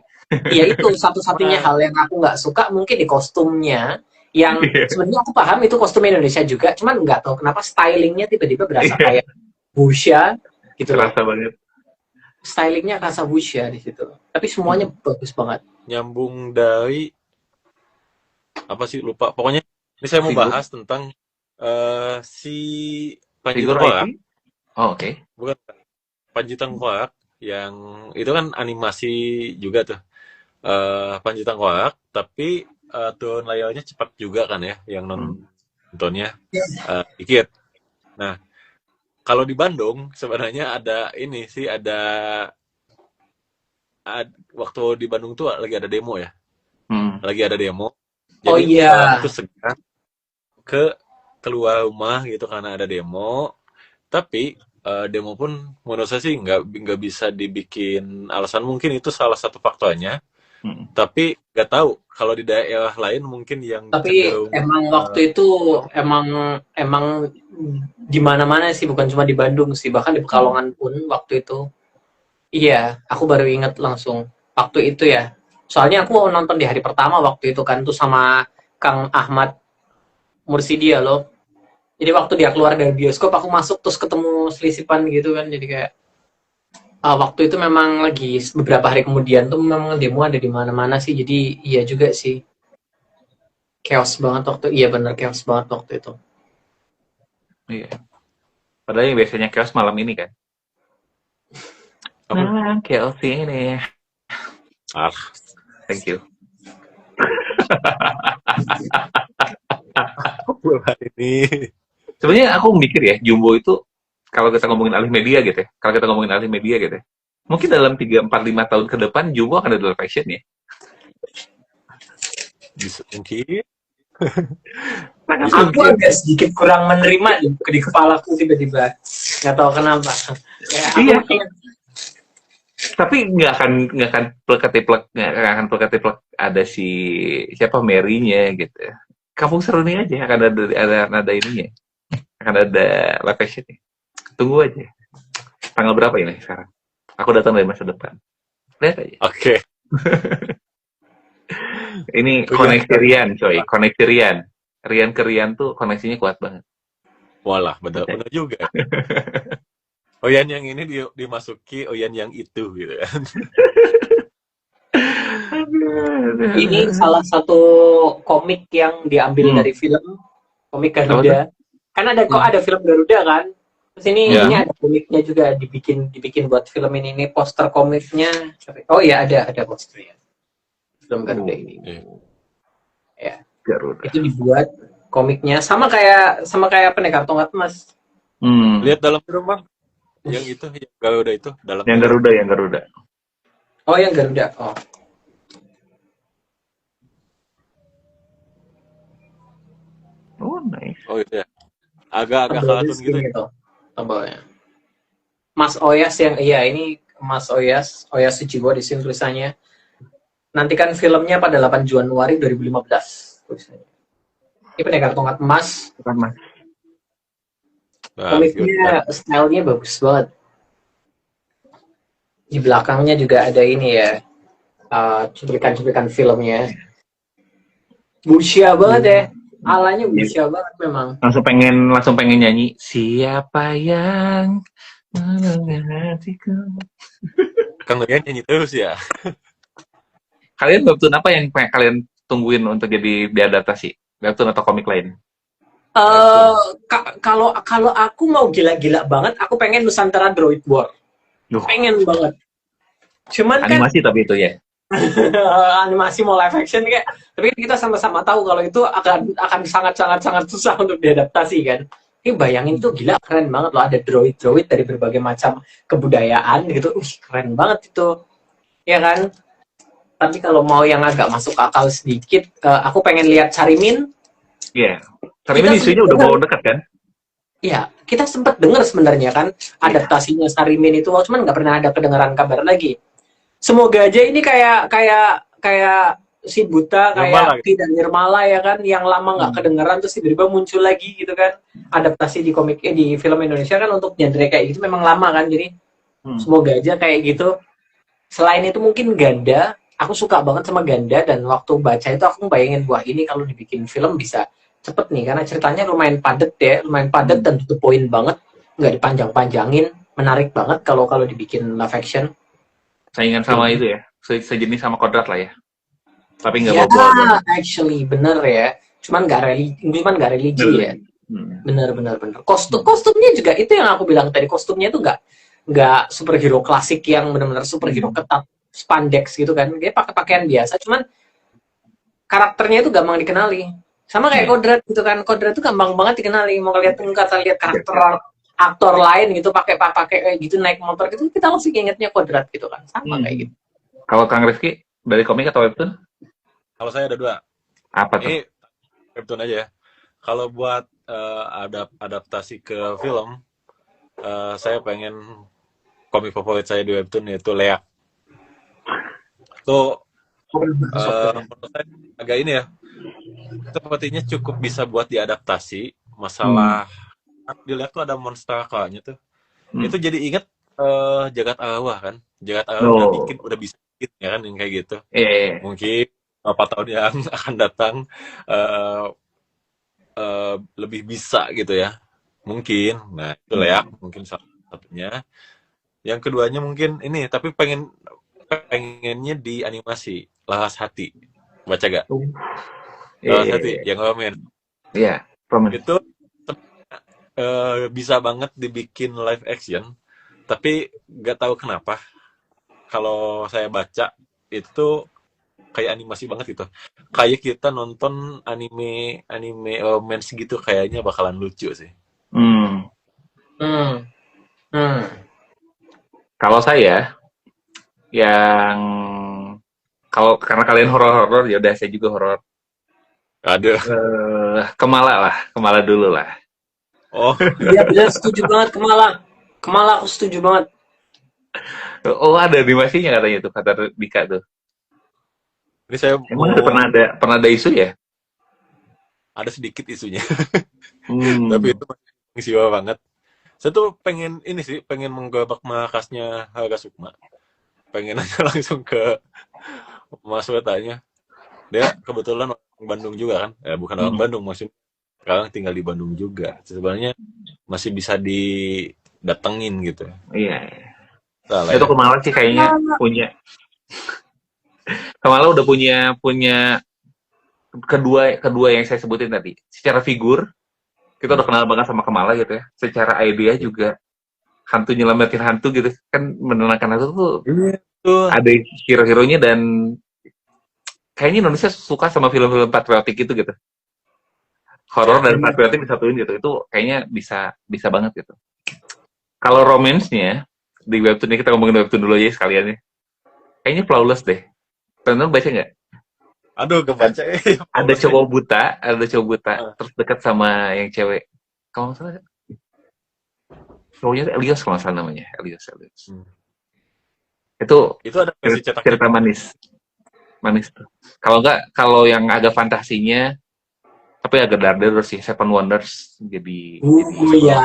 Ya itu satu-satunya hal yang aku nggak suka mungkin di kostumnya. Yang sebenarnya aku paham itu kostum Indonesia juga, cuman nggak tahu kenapa stylingnya tiba-tiba berasa kayak wuxia gitu loh. Terasa banget. Stylingnya rasa wuxia di situ. Tapi semuanya bagus banget. Nyambung dari apa sih, lupa. Pokoknya ini saya mau Figur. bahas tentang si Panji Figur Tengkorak. IP? Oh, oke. Bukan, Panji Tengkorak yang itu kan animasi juga tuh. Panji Tengkorak, tapi turun layarnya cepat juga kan ya, yang nontonnya dikit. Nah, kalau di Bandung sebenarnya ada ini sih, waktu di Bandung tuh lagi ada demo ya. Lagi ada demo. Oh Jadi iya. orang tuh segera keluar rumah gitu karena ada demo. Tapi demo pun menurut saya sih nggak bisa dibikin alasan. Mungkin itu salah satu faktornya. Tapi nggak tahu kalau di daerah lain mungkin yang Tapi cenderung, emang waktu itu emang di mana-mana sih, bukan cuma di Bandung sih, bahkan di Pekalongan pun waktu itu. Iya, aku baru inget langsung waktu itu ya. Soalnya aku nonton di hari pertama waktu itu kan tuh sama Kang Ahmad Mursidia loh. Jadi waktu dia keluar dari bioskop, aku masuk terus ketemu selisipan gitu kan. Jadi kayak waktu itu memang lagi beberapa hari kemudian tuh memang demo ada di mana-mana sih. Jadi iya juga sih. Chaos banget waktu. Iya bener, chaos banget waktu itu. Iya. Padahal yang biasanya chaos malam ini kan. Chaos ini. Thank you. ini. Sebenarnya aku mikir ya, Jumbo itu kalau kita ngomongin alih media gitu ya. Kalau kita ngomongin alih media gitu ya. Mungkin dalam 3, 4, 5 tahun ke depan Jumbo akan ada live action ya. Bisa mungkin. Aku agak sedikit kurang menerima di kepalaku tiba-tiba. Nggak tahu kenapa. Iya. Tapi nggak akan plek ada si siapa Mary-nya gitu. Kampung Seruni aja akan ada ininya. Akan ada live action-nya. Tunggu aja. Tanggal berapa ini sekarang? Aku datang dari masa depan. Lihat aja. Oke. Ini koneksi Rian, coy. Koneksi Rian. Rian ke Rian tuh koneksinya kuat banget. Walah, benar juga. Oyan yang ini dimasuki Oyan yang itu gitu kan. Ini salah satu komik yang diambil Hmm, dari film, komik apa tuh? Garuda. Kan ada kok ada film Garuda kan. Terus Ya. ini ada komiknya juga dibikin buat film ini. Ini poster komiknya. Oh iya ada posternya. Film Garuda ini. Iya. Ya, Garuda. itu dibuat komiknya sama kayak Pendekar Tongkat Emas. Lihat dalam film bang, yang itu yang Garuda itu dalam Yang film. Garuda, yang Garuda. Oh yang Garuda. Oh. Oh, nice. Oh gitu ya. Agak Tebalnya kartun gitu. segini gitu. Tebalnya. Mas Oyas yang iya ini Mas Oyas Sujiwo di sini tulisannya. Nantikan filmnya pada 8 Januari 2015 tulisannya. Ini Pendekar Tongkat Emas. Bukan Mas. Komiknya stylenya bagus banget. Di belakangnya juga ada ini ya, cuplikan-cuplikan filmnya. Busia banget ya, alanya busia banget memang. Langsung pengen nyanyi. Siapa yang mengertiku? Kang Oyan nyanyi terus ya. Kalian webtoon apa yang kalian tungguin untuk jadi diadaptasi? Webtoon atau komik lain? Kalau aku mau gila-gila banget, aku pengen Nusantara Droid War. Duh, Pengen banget. Cuman kan animasi tapi itu ya. animasi mau live action kayak, tapi kita sama-sama tahu kalau itu akan sangat susah untuk diadaptasi kan. Ini bayangin tuh gila keren banget loh, ada droid dari berbagai macam kebudayaan gitu. Keren banget itu. Ya kan? Tapi kalau mau yang agak masuk akal sedikit, aku pengen lihat Carimin. Iya. Carimin isunya udah mau dekat kan? Iya, kita sempat dengar sebenarnya kan adaptasinya Carimin itu, cuman nggak pernah ada kedengaran kabar lagi. Semoga aja ini kayak si Buta, Nirmala, kayak Ki dan Nirmala ya kan, yang lama nggak kedengeran terus tiba-tiba muncul lagi gitu kan. Adaptasi di komik di film Indonesia kan untuk genre kayak gitu memang lama kan, jadi semoga aja kayak gitu. Selain itu mungkin Ganda, aku suka banget sama Ganda dan waktu baca itu aku bayangin wah ini kalau dibikin film bisa cepet nih karena ceritanya lumayan padat ya, lumayan padat dan to the point banget, nggak dipanjang-panjangin, menarik banget kalau dibikin live action. Saingan sama itu ya. Sejenis sama Kodrat lah ya. Tapi nggak Ya, bawa-bawa. actually bener ya. Cuman nggak religi ya. Bener. Kostumnya juga itu yang aku bilang tadi, kostumnya itu nggak superhero klasik yang benar-benar superhero ketat spandex gitu kan. Dia pakai pakaian biasa, cuman karakternya itu gampang dikenali. Sama kayak Kodrat gitu kan. Kodrat itu gampang banget dikenali. Mau lihat karakter aktor lain gitu pakai kayak gitu naik motor gitu kita langsung ingetnya Kodrat gitu kan. Sama kayak gitu. Kalau Kang Rifki dari komik atau webtoon? Kalau saya ada dua. Apa tuh? Ini webtoon aja ya. Kalau buat adaptasi ke film, saya pengen komik favorit saya di webtoon yaitu Leak. Itu menurut saya agak ini ya. Sepertinya cukup bisa buat diadaptasi. Masalah di Leak tuh ada monster kakaknya tuh. Itu jadi inget Jagat Arwah kan. Jagat Arwah udah bisa bikin ya kan yang kayak gitu. Mungkin beberapa tahun yang akan datang lebih bisa gitu ya. Mungkin. Nah, itu Leak mungkin salah satunya. Yang keduanya mungkin ini, tapi pengennya di animasi Lahas Hati. Baca gak? Lahas Hati yang Roman. Iya, Roman. Itu bisa banget dibikin live action, tapi gak tahu kenapa kalau saya baca itu kayak animasi banget gitu. Kayak kita nonton anime romance gitu, kayaknya bakalan lucu sih. Kalau saya yang karena kalian horor ya udah saya juga horor. Ada. Kemala dulu lah. Oh. Iya benar, setuju banget Kemala. Kemala aku setuju banget. Oh, ada animasinya katanya tuh, kata Dika tuh. Ini saya emang pernah ada isu ya? Ada sedikit isunya. Tapi itu siwa banget. Saya tuh pengen menggobak markasnya Harga Sukma. Pengen aja langsung ke Mas Wetanya. Dia kebetulan orang Bandung juga kan. Bukan orang Bandung, maksudnya sekarang tinggal di Bandung juga. Sebenarnya masih bisa datengin gitu. Iya. Salah Itu ya. Kamala sih kayaknya punya. Kamala udah punya kedua yang saya sebutin tadi. Secara figur kita udah kenal banget sama Kamala gitu ya. Secara idea juga hantu nyelamatin hantu gitu kan, menenangkan hantu tuh Iya tuh. ada hero-heronya, dan kayaknya Indonesia suka sama film-film patriotik gitu. Horor dan patriotik disatuin gitu. Itu kayaknya bisa bisa banget gitu. Kalau romance-nya di webtoon ini, kita ngomongin webtoon dulu aja sekalian ya. Kayaknya flawless deh. Teman-teman baca nggak? Aduh, kebaca Ada cowok buta, Ah. terus dekat sama yang cewek. Kalau nggak salah, cowoknya Elios kalau nggak salah namanya. Elios. Hmm. Itu Itu ada versi cetaknya. cerita manis tuh. Kalau yang agak fantasinya, tapi agak darder sih, Seven Wonders jadi ya.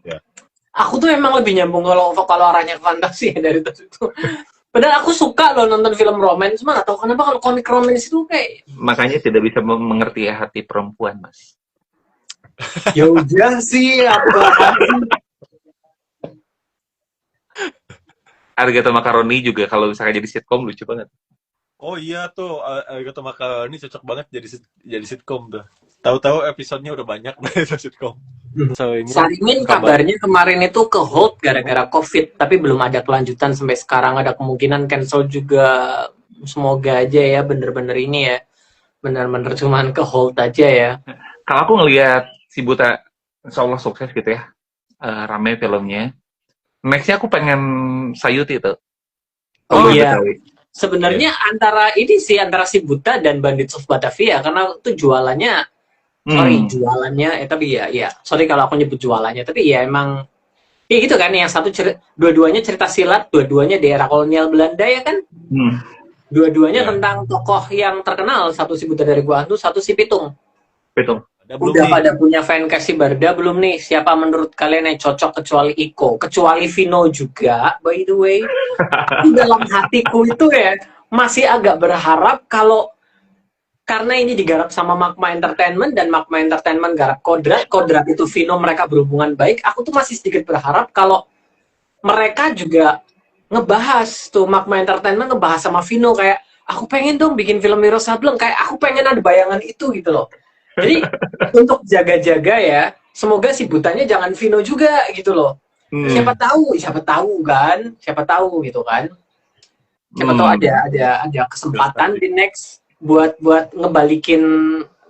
Ya. Aku tuh emang lebih nyambung kalau arahnya ke fantasi ya dari itu. Padahal aku suka loh nonton film romance, mah atau kenapa kalau komik romance itu kayak makanya tidak bisa mengerti hati perempuan, Mas. ya udah sih apa. Arigato Macaroni juga kalau misalnya jadi sitkom lucu banget. Oh iya tuh, Arigato Macaroni cocok banget jadi sitkom tuh. Tahu-tahu episodenya udah banyak dari sitkom. Salimin kabarnya kemarin itu ke hold gara-gara COVID, tapi belum ada kelanjutan sampai sekarang. Ada kemungkinan cancel juga. Semoga aja ya bener-bener ini ya, bener-bener cuman ke hold aja ya. Kalau aku ngelihat si Buta, insya Allah sukses gitu ya, rame filmnya. Nextnya aku pengen Sayuti tuh. Oh iya. Sebenarnya antara si Buta dan Bandits of Batavia, karena itu jualannya jualannya tapi ya sorry kalau aku nyebut jualannya, tapi ya emang ya gitu kan, yang satu dua-duanya cerita silat, dua-duanya di era kolonial Belanda ya kan. Dua-duanya tentang tokoh yang terkenal, satu si Buta dari Gua Hantu, satu si Pitung. Udah pada punya fancast si Barda belum nih? Siapa menurut kalian yang cocok kecuali Iko? Kecuali Vino juga, by the way. Dalam hatiku itu ya masih agak berharap kalau, karena ini digarap sama Magma Entertainment dan Magma Entertainment garap Kodrat itu Vino, mereka berhubungan baik. Aku tuh masih sedikit berharap kalau mereka juga ngebahas tuh, Magma Entertainment ngebahas sama Vino kayak, aku pengen dong bikin film Wiro Sableng, kayak aku pengen ada bayangan itu gitu loh. Jadi untuk jaga-jaga ya, semoga si Butanya jangan Vino juga gitu loh. Siapa tahu kan, siapa tahu gitu kan. Siapa tahu ada kesempatan di next buat ngebalikin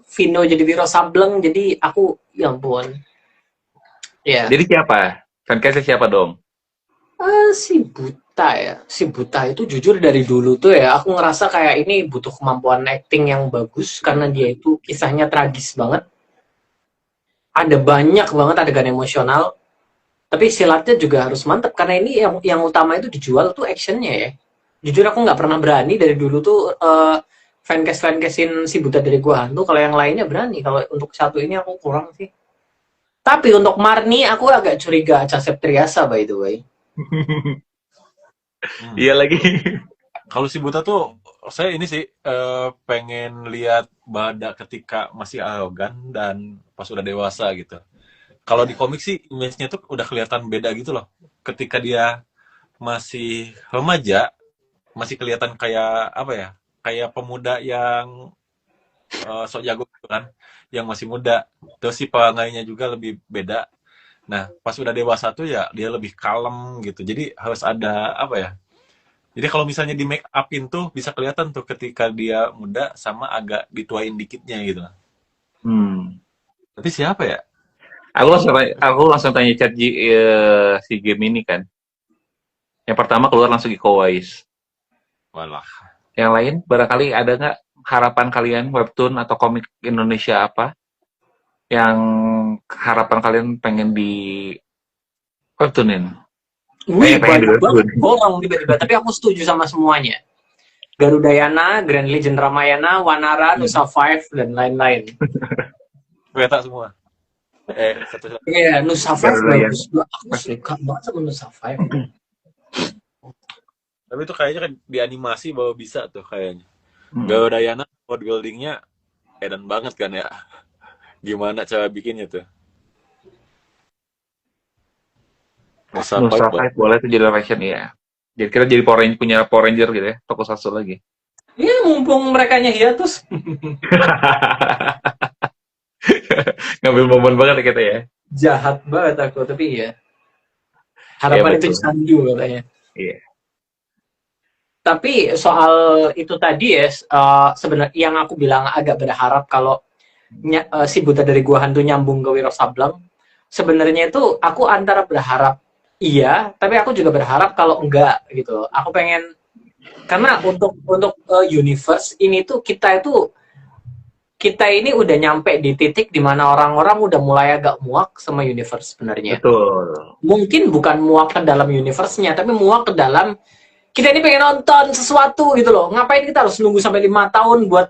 Vino jadi Wiro Sableng. Jadi aku, ya ampun. Yeah. Jadi siapa? Fancastnya siapa dong? Si Buta ya. Si Buta itu jujur dari dulu tuh ya, aku ngerasa kayak ini butuh kemampuan acting yang bagus, karena dia itu kisahnya tragis banget. Ada banyak banget adegan emosional. Tapi silatnya juga harus mantep, karena ini yang utama itu dijual tuh actionnya ya. Jujur aku nggak pernah berani dari dulu tuh fancastin si Buta dari Gua Hantu. Kalau yang lainnya berani, kalau untuk satu ini aku kurang sih. Tapi untuk Marni aku agak curiga Acha Septriasa, by the way. Iya lagi. Kalau si Buta tuh saya ini sih pengen lihat Bada ketika masih arogan dan pas udah dewasa gitu. Kalau di komik sih image-nya tuh udah kelihatan beda gitu loh. Ketika dia masih remaja, masih kelihatan kayak apa ya? Kayak pemuda yang sok jago gitu kan, yang masih muda. Terus si pelangainya juga lebih beda. Nah, pas udah dewasa tuh ya dia lebih kalem gitu. Jadi harus ada apa ya? Jadi kalau misalnya di make upin tuh bisa kelihatan tuh ketika dia muda sama agak dituain dikitnya gitu. Tapi siapa ya? Aku langsung tanya chat si game ini kan. Yang pertama keluar langsung Iko Uwais. Walah. Yang lain barangkali ada nggak harapan kalian, webtoon atau komik Indonesia apa yang harapan kalian pengen di webtoonin? Wih, banyak banget bolong tiba-tiba, tapi aku setuju sama semuanya. Garudayana, Grand Legend Ramayana, Wanara, Nusa Five, dan lain-lain. Kereta semua. Iya, Nusa Five bagus. Aku suka banget sama Nusa Five. Tapi itu kayaknya kan di animasi baru bisa tuh kayaknya. Garudayana world building-nya edan banget kan ya. Gimana cara bikinnya tuh? Nusa Nusa Fight boleh. Fight boleh tuh Generation ya. Jadi kita jadi punya Power Ranger gitu ya, Tokusatsu lagi. Iya, mumpung mereka hiatus. Ngambil momen banget ya kita ya. Jahat banget aku, tapi ya. Iya Harapan itu betul. candu katanya. Iya. Tapi soal itu tadi ya, sebenarnya yang aku bilang agak berharap kalau si Buta dari Gua Hantu nyambung ke Wiro Sableng, sebenarnya itu aku antara berharap iya, tapi aku juga berharap kalau enggak gitu. Aku pengen karena untuk universe ini tuh kita ini udah nyampe di titik dimana orang-orang udah mulai agak muak sama universe sebenarnya. Betul. Mungkin bukan muak ke dalam universe-nya, tapi muak ke dalam kita ini pengen nonton sesuatu gitu loh. Ngapain kita harus nunggu sampai 5 tahun buat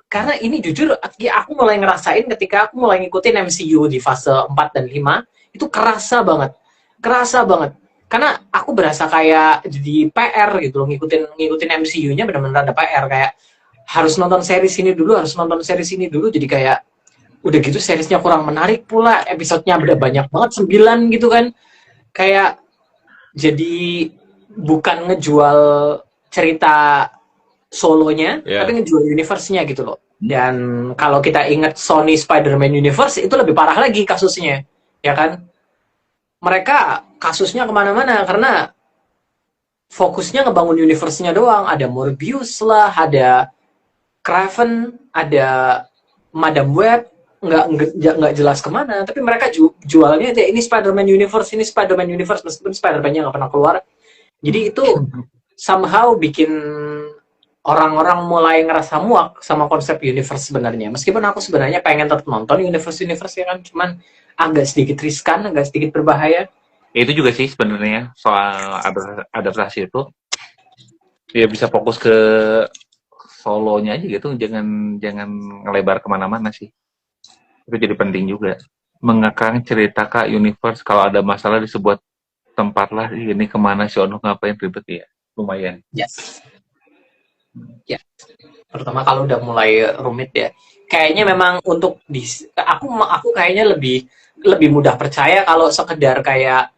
karena ini jujur aku mulai ngerasain ketika aku mulai ngikutin MCU di fase 4 dan 5 itu kerasa banget. Kerasa banget. Karena aku berasa kayak jadi PR gitu loh ngikutin MCU-nya benar-benar ada PR kayak harus nonton series ini dulu, harus nonton series ini dulu jadi kayak udah gitu seriesnya kurang menarik pula, episodenya udah banyak banget 9 gitu kan. Kayak jadi bukan ngejual cerita solonya, tapi ngejual universe-nya gitu loh. Dan kalau kita ingat Sony Spider-Man Universe, itu lebih parah lagi kasusnya, ya kan? Mereka kasusnya kemana-mana, karena fokusnya ngebangun universe-nya doang. Ada Morbius lah, ada Craven, ada Madam Web, nggak jelas kemana. Tapi mereka jualnya ini Spider-Man Universe, meskipun Spider-Man-nya nggak pernah keluar. Jadi itu somehow bikin orang-orang mulai ngerasa muak sama konsep universe sebenarnya. Meskipun aku sebenarnya pengen tetap nonton universe ya kan, cuman agak sedikit riskan, agak sedikit berbahaya. Ya, itu juga sih sebenarnya soal adaptasi itu. Ya bisa fokus ke solonya aja gitu, jangan ngelebar kemana-mana sih. Itu jadi penting juga. Mengekang cerita Kak universe kalau ada masalah di sebuah tempat lah, ini kemana si Ono ngapain ribet ya, lumayan. Yes. Ya, terutama kalau udah mulai rumit ya. Kayaknya memang untuk aku kayaknya lebih mudah percaya kalau sekedar kayak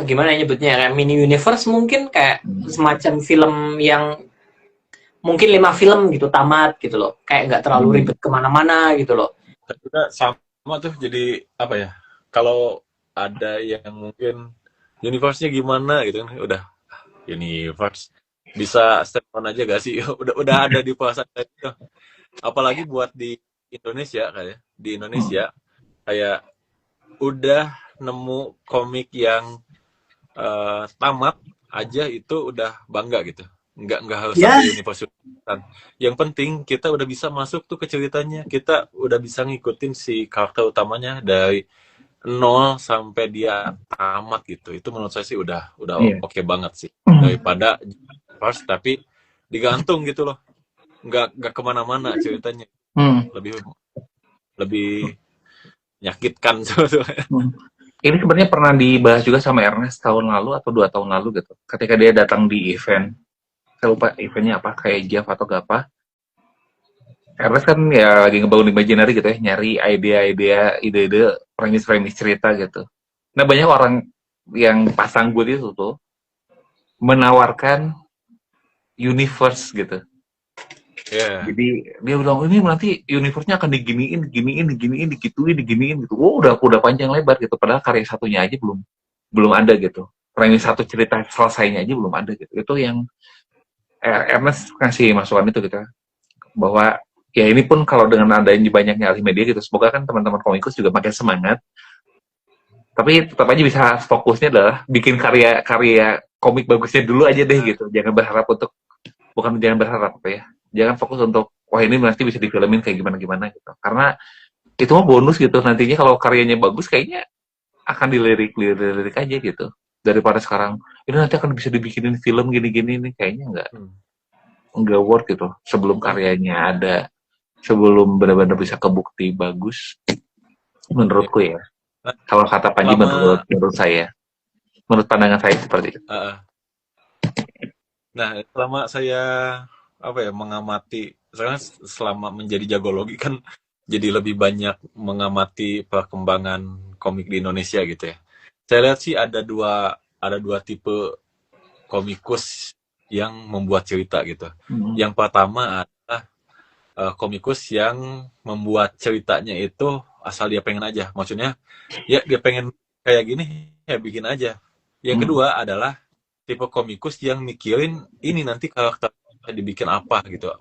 gimana ya nyebutnya kayak mini universe mungkin kayak semacam film yang mungkin 5 film gitu tamat gitu loh, kayak nggak terlalu ribet kemana-mana gitu loh. Kita sama tuh jadi apa ya? Kalau ada yang mungkin universe-nya gimana gitu kan, udah universe bisa step on aja gak sih? udah ada di puasa itu. Apalagi buat di Indonesia kayak di Indonesia kayak udah nemu komik yang tamat aja itu udah bangga gitu. Nggak harus sampai universe. Yang penting kita udah bisa masuk tuh ke ceritanya. Kita udah bisa ngikutin si karakter utamanya dari nol sampai dia tamat gitu. Itu menurut saya sih udah oke banget sih. Daripada first tapi digantung gitu loh. Nggak kemana-mana ceritanya. Lebih menyakitkan sebetulnya. Ini sebenarnya pernah dibahas juga sama Ernest tahun lalu atau 2 tahun lalu gitu. Ketika dia datang di event, saya lupa eventnya apa, kayak Jav atau apa. Ernest kan ya lagi ngebangun imaginary gitu ya, nyari ide-ide, premis cerita gitu. Nah banyak orang yang pasang good itu tuh menawarkan universe gitu. Jadi dia bilang ini nanti universe-nya akan diginiin, digituin gitu. Oh udah panjang lebar gitu. Padahal karya satunya aja belum ada gitu. Premis satu cerita selesainya aja belum ada gitu. Itu yang Ernest ngasih masukan itu gitu. Bahwa ya ini pun kalau dengan adanya banyaknya alih media gitu, semoga kan teman-teman komikus juga makin semangat. Tapi tetap aja bisa fokusnya adalah bikin karya komik bagusnya dulu aja deh gitu. Jangan berharap apa ya. Jangan fokus untuk wah ini nanti bisa difilmin kayak gimana gitu. Karena itu mah bonus gitu. Nantinya kalau karyanya bagus kayaknya akan dilirik aja gitu. Daripada sekarang ini nanti akan bisa dibikinin film gini-gini nih kayaknya enggak worth gitu. Sebelum karyanya ada, sebelum benar-benar bisa kebukti bagus. Menurutku ya. Kalau kata Panji menurut saya. Menurut pandangan saya seperti itu. Nah, selama saya mengamati, saya selama menjadi jagologi kan jadi lebih banyak mengamati perkembangan komik di Indonesia gitu ya. Saya lihat sih ada dua tipe komikus yang membuat cerita gitu. Yang pertama adalah komikus yang membuat ceritanya itu asal dia pengen aja. Maksudnya ya dia pengen kayak gini ya bikin aja. Yang kedua adalah tipe komikus yang mikirin ini nanti karakter dibikin apa gitu.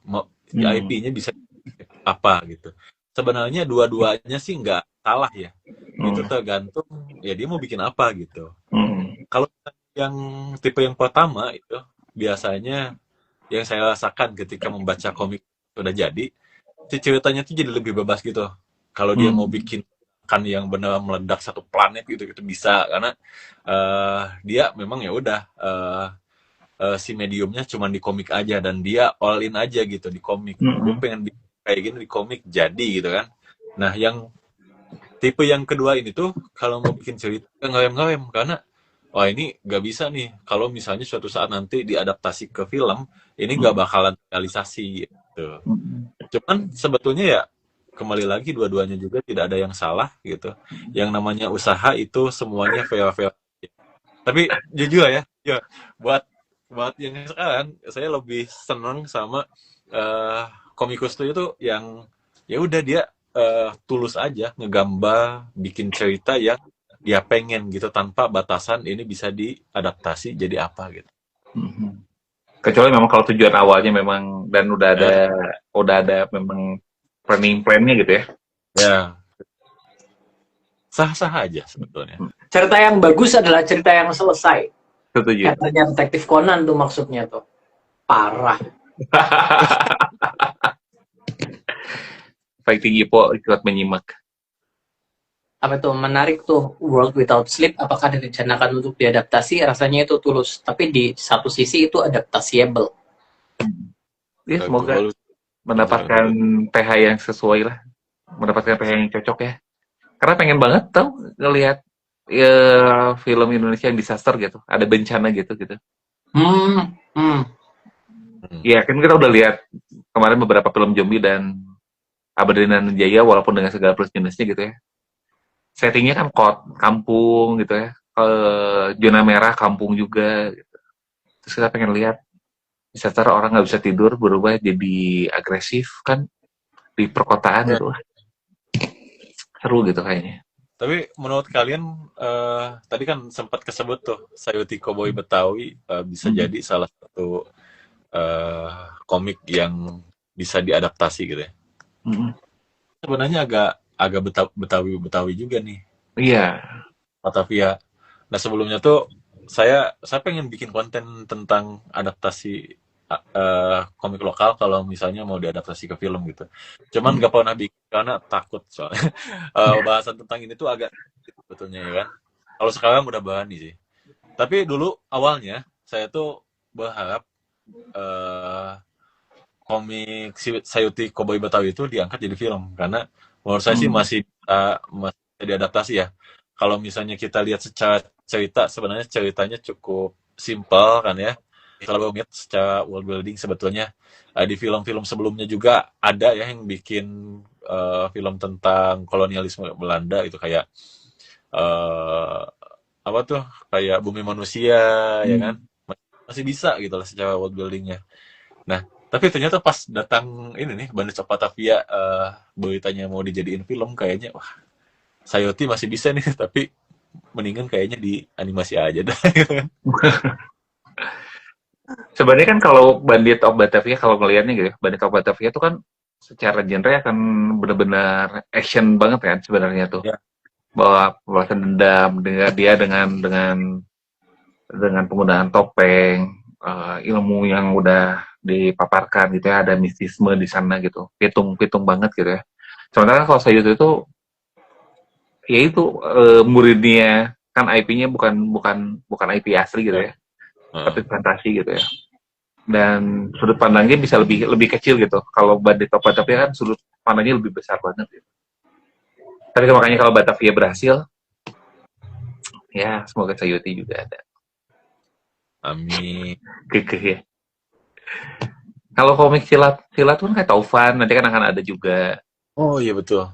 Di IP-nya bisa apa gitu. Sebenarnya dua-duanya sih nggak salah ya. Itu tergantung ya dia mau bikin apa gitu. Kalau yang tipe yang pertama itu biasanya yang saya rasakan ketika membaca komik sudah jadi, si ceritanya tuh jadi lebih bebas gitu. Kalau dia mau bikin kan yang benar meledak satu planet gitu itu bisa karena dia memang ya udah si mediumnya cuma di komik aja dan dia all in aja gitu di komik. Gue pengen kayak gini di komik jadi gitu kan. Nah yang tipe yang kedua ini tuh kalau mau bikin cerita ngerem-ngerem karena wah ini gak bisa nih kalau misalnya suatu saat nanti diadaptasi ke film ini gak bakalan realisasi gitu. Cuman sebetulnya ya kembali lagi dua-duanya juga tidak ada yang salah gitu. Yang namanya usaha itu semuanya fair-fair. Tapi jujur ya buat yang sekarang saya lebih seneng sama komikus itu yang ya udah dia tulus aja ngegambar bikin cerita yang dia pengen gitu tanpa batasan ini bisa diadaptasi jadi apa gitu. Kecuali memang kalau tujuan awalnya memang dan udah ada memang plannya gitu ya. Ya. Sah-sah aja sebetulnya. Cerita yang bagus adalah cerita yang selesai. Setuju. Katanya Detektif Conan tuh maksudnya tuh. Parah. Fighting Ipo ikut menyimak. Apa tuh menarik tuh World Without Sleep, apakah direncanakan untuk diadaptasi? Rasanya itu tulus, tapi di satu sisi itu adaptasiable. Ya semoga mendapatkan PH yang sesuai lah, mendapatkan PH yang cocok ya. Karena pengen banget tau ngelihat ya, film Indonesia yang disaster gitu, ada bencana gitu. Ya kan kita udah lihat kemarin beberapa film zombie dan Abadinan Jaya walaupun dengan segala plus minusnya gitu ya. Settingnya kan kampung gitu ya, zona merah kampung juga gitu. Terus kita pengen lihat bisa orang nggak bisa tidur berubah jadi agresif kan di perkotaan gitu. Seru gitu kayaknya. Tapi menurut kalian tadi kan sempat kesebut tuh Sayuti Cowboy Betawi bisa jadi salah satu komik yang bisa diadaptasi gitu ya. Sebenarnya agak Betawi juga nih. Iya. Batavia. Nah sebelumnya tuh saya pengen bikin konten tentang adaptasi komik lokal kalau misalnya mau diadaptasi ke film gitu. Cuman nggak pernah bikin karena takut soalnya bahasan tentang ini tuh agak sebetulnya ya kan. Kalau sekarang udah berani sih. Tapi dulu awalnya saya tuh berharap komik Sayuti Cowboy Betawi itu diangkat jadi film karena menurut saya sih masih diadaptasi ya. Kalau misalnya kita lihat secara cerita sebenarnya ceritanya cukup simpel kan ya. Kalau lihat secara world building sebetulnya di film-film sebelumnya juga ada ya yang bikin film tentang kolonialisme Belanda itu kayak apa tuh kayak Bumi Manusia ya kan masih bisa gitu lah secara world buildingnya. Nah tapi ternyata pas datang ini nih Bandits of Batavia beritanya mau dijadiin film kayaknya wah Sayuti masih bisa nih tapi mendingan kayaknya di animasi aja dah. Sebenarnya kan kalau Bandit of Batavia kalau ngelihatnya gitu, Bandit of Batavia itu kan secara genre akan benar-benar action banget kan sebenarnya tuh. Ya. Bahwa pembalasan dendam dengan penggunaan topeng, ilmu yang udah dipaparkan gitu ya, ada mistisme di sana gitu. Pitung banget gitu ya. Sementara kalau Sayuti itu ya itu muridnya kan IP-nya bukan IP asli gitu ya. Tapi fantasi gitu ya. Dan sudut pandangnya bisa lebih kecil gitu. Kalau Bandit of Batavia kan sudut pandangnya lebih besar banget gitu. Tapi makanya kalau Batavia berhasil ya semoga Sayuti juga ada. Amin. Ya. Kalau komik silat kan kayak Taufan, nanti kan akan ada juga. Oh iya betul.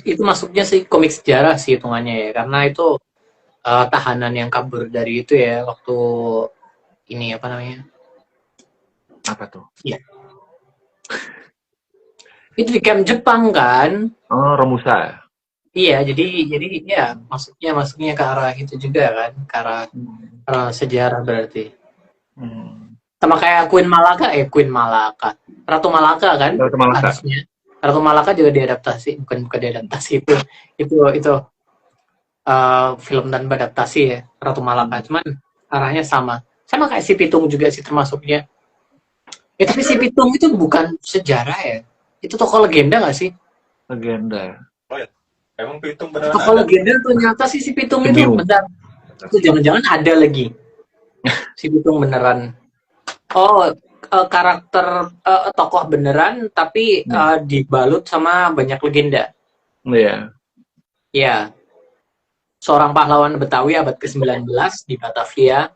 Itu masuknya sih komik sejarah sih hitungannya ya, karena itu tahanan yang kabur dari itu ya waktu ini apa namanya? Apa tuh? Iya. Itu di camp Jepang kan? Oh, Romusa. Iya, jadi ya masuknya ke arah itu juga kan, ke arah sejarah berarti. Sama kayak Queen Malaka, Ratu Malaka kan? Ratu Malaka. Harusnya. Ratu Malaka juga diadaptasi, bukan diadaptasi itu film tanpa adaptasi ya, Ratu Malaka. Cuman arahnya sama kayak si Pitung juga sih termasuknya. Ya, tapi si Pitung itu bukan sejarah ya, itu tokoh legenda nggak sih? Legenda. Oh ya, emang Pitung beneran Tokoh ada? legenda ternyata sih si Pitung itu Cemil. bentar. Itu jangan-jangan ada lagi si Pitung beneran. Oh, karakter tokoh beneran tapi dibalut sama banyak legenda. Iya. Ya, seorang pahlawan Betawi abad ke-19 di Batavia.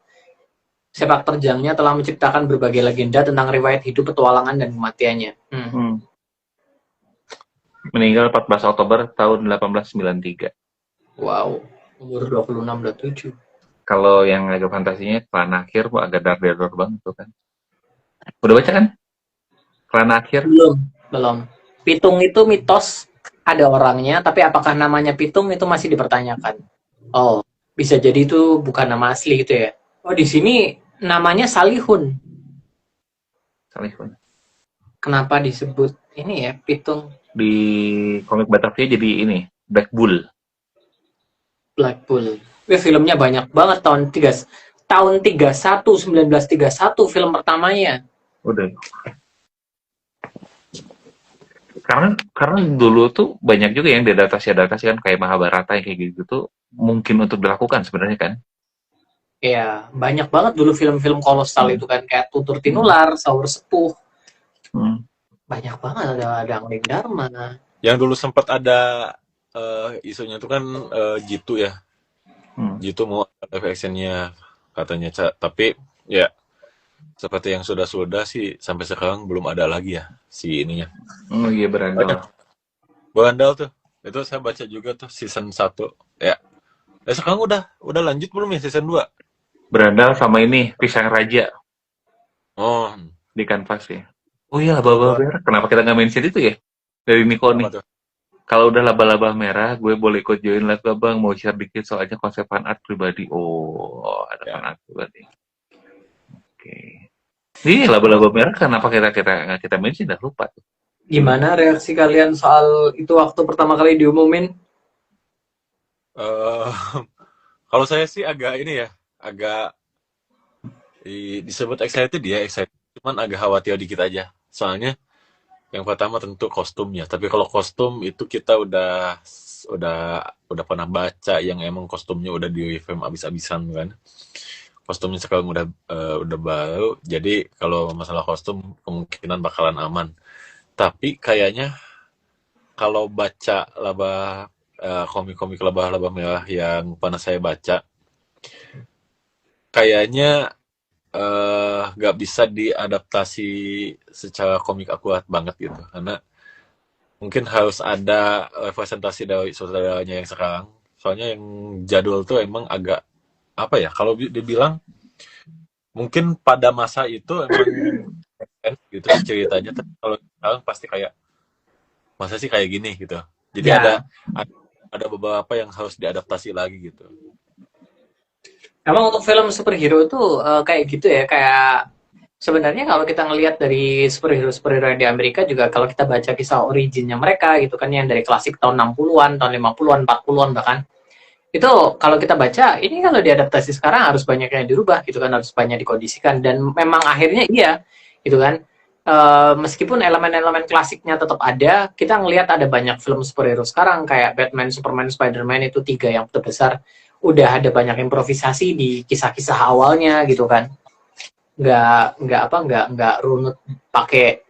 Sepak terjangnya telah menciptakan berbagai legenda tentang riwayat hidup, petualangan, dan kematiannya. Meninggal 14 Oktober tahun 1893. Wow, umur 26-27. Kalau yang agak fantasinya Klan Akhir agak dar-dar banget tuh kan. Udah baca kan? Klan Akhir? Belum. Pitung itu mitos, ada orangnya, tapi apakah namanya Pitung itu masih dipertanyakan. Oh, bisa jadi itu bukan nama asli gitu ya. Oh, di sini namanya Salihun. Salihun. Kenapa disebut ini ya, Pitung? Di komik Batavia jadi ini, Black Bull. Black Bull. Filmnya banyak banget tahun 1931 film pertamanya. Udah. Karena dulu tuh banyak juga yang diadaptasi kan kayak Mahabharata yang kayak gitu tuh mungkin untuk dilakukan sebenarnya kan. Ya, banyak banget dulu film-film kolosal itu kan, kayak Tutur Tinular, Saur Sepuh. Banyak banget, ada Angling Dharma. Yang dulu sempat ada isunya itu kan Jitu ya. Jitu mau live actionnya katanya, tapi ya seperti yang sudah sih sampai sekarang belum ada lagi ya si ininya. Oh iya, Berandal. Berandal tuh. Itu saya baca juga tuh season 1 ya. Sekarang udah lanjut belum ya season 2? Berandal sama ini Pisang Raja. Oh, di kanvas ya. Oh iya, laba-laba merah. Kenapa kita nggak mention itu ya? Dari Niko nih. Kalau udah laba-laba merah, gue boleh ikut join live gak bang? Mau share dikit soalnya konsep fan art pribadi. Oh, ada fan art pribadi. Oke. Ini laba-laba merah kenapa kita mention? Dah lupa. Gimana reaksi kalian soal itu waktu pertama kali diumumin? Kalau saya sih agak ini ya, agak disebut excited, cuman agak khawatir dikit aja. Soalnya yang pertama tentu kostumnya, tapi kalau kostum itu kita udah pernah baca yang emang kostumnya udah di revamp abis-abisan kan. Kostumnya sekarang udah baru, jadi kalau masalah kostum kemungkinan bakalan aman. Tapi kayaknya kalau baca komik-komik laba-laba merah yang pernah saya baca, kayaknya nggak bisa diadaptasi secara komik akurat banget gitu, karena mungkin harus ada representasi dari saudaranya yang sekarang. Soalnya yang jadul tuh emang agak apa ya, kalau dibilang mungkin pada masa itu emang gitu ceritanya, tapi kalau sekarang pasti kayak masa sih kayak gini gitu. Jadi ada beberapa yang harus diadaptasi lagi gitu. Emang untuk film superhero itu kayak gitu ya, kayak sebenarnya kalau kita ngelihat dari superhero yang di Amerika juga, kalau kita baca kisah originnya mereka gitu kan, yang dari klasik tahun 60-an, tahun 50-an, 40-an bahkan, itu kalau kita baca, ini kalau diadaptasi sekarang harus banyak yang dirubah gitu kan, harus banyak dikondisikan, dan memang akhirnya iya gitu kan. Meskipun elemen-elemen klasiknya tetap ada, kita ngelihat ada banyak film superhero sekarang kayak Batman, Superman, Spider-Man, itu 3 yang terbesar, udah ada banyak improvisasi di kisah-kisah awalnya gitu kan, nggak runut pakai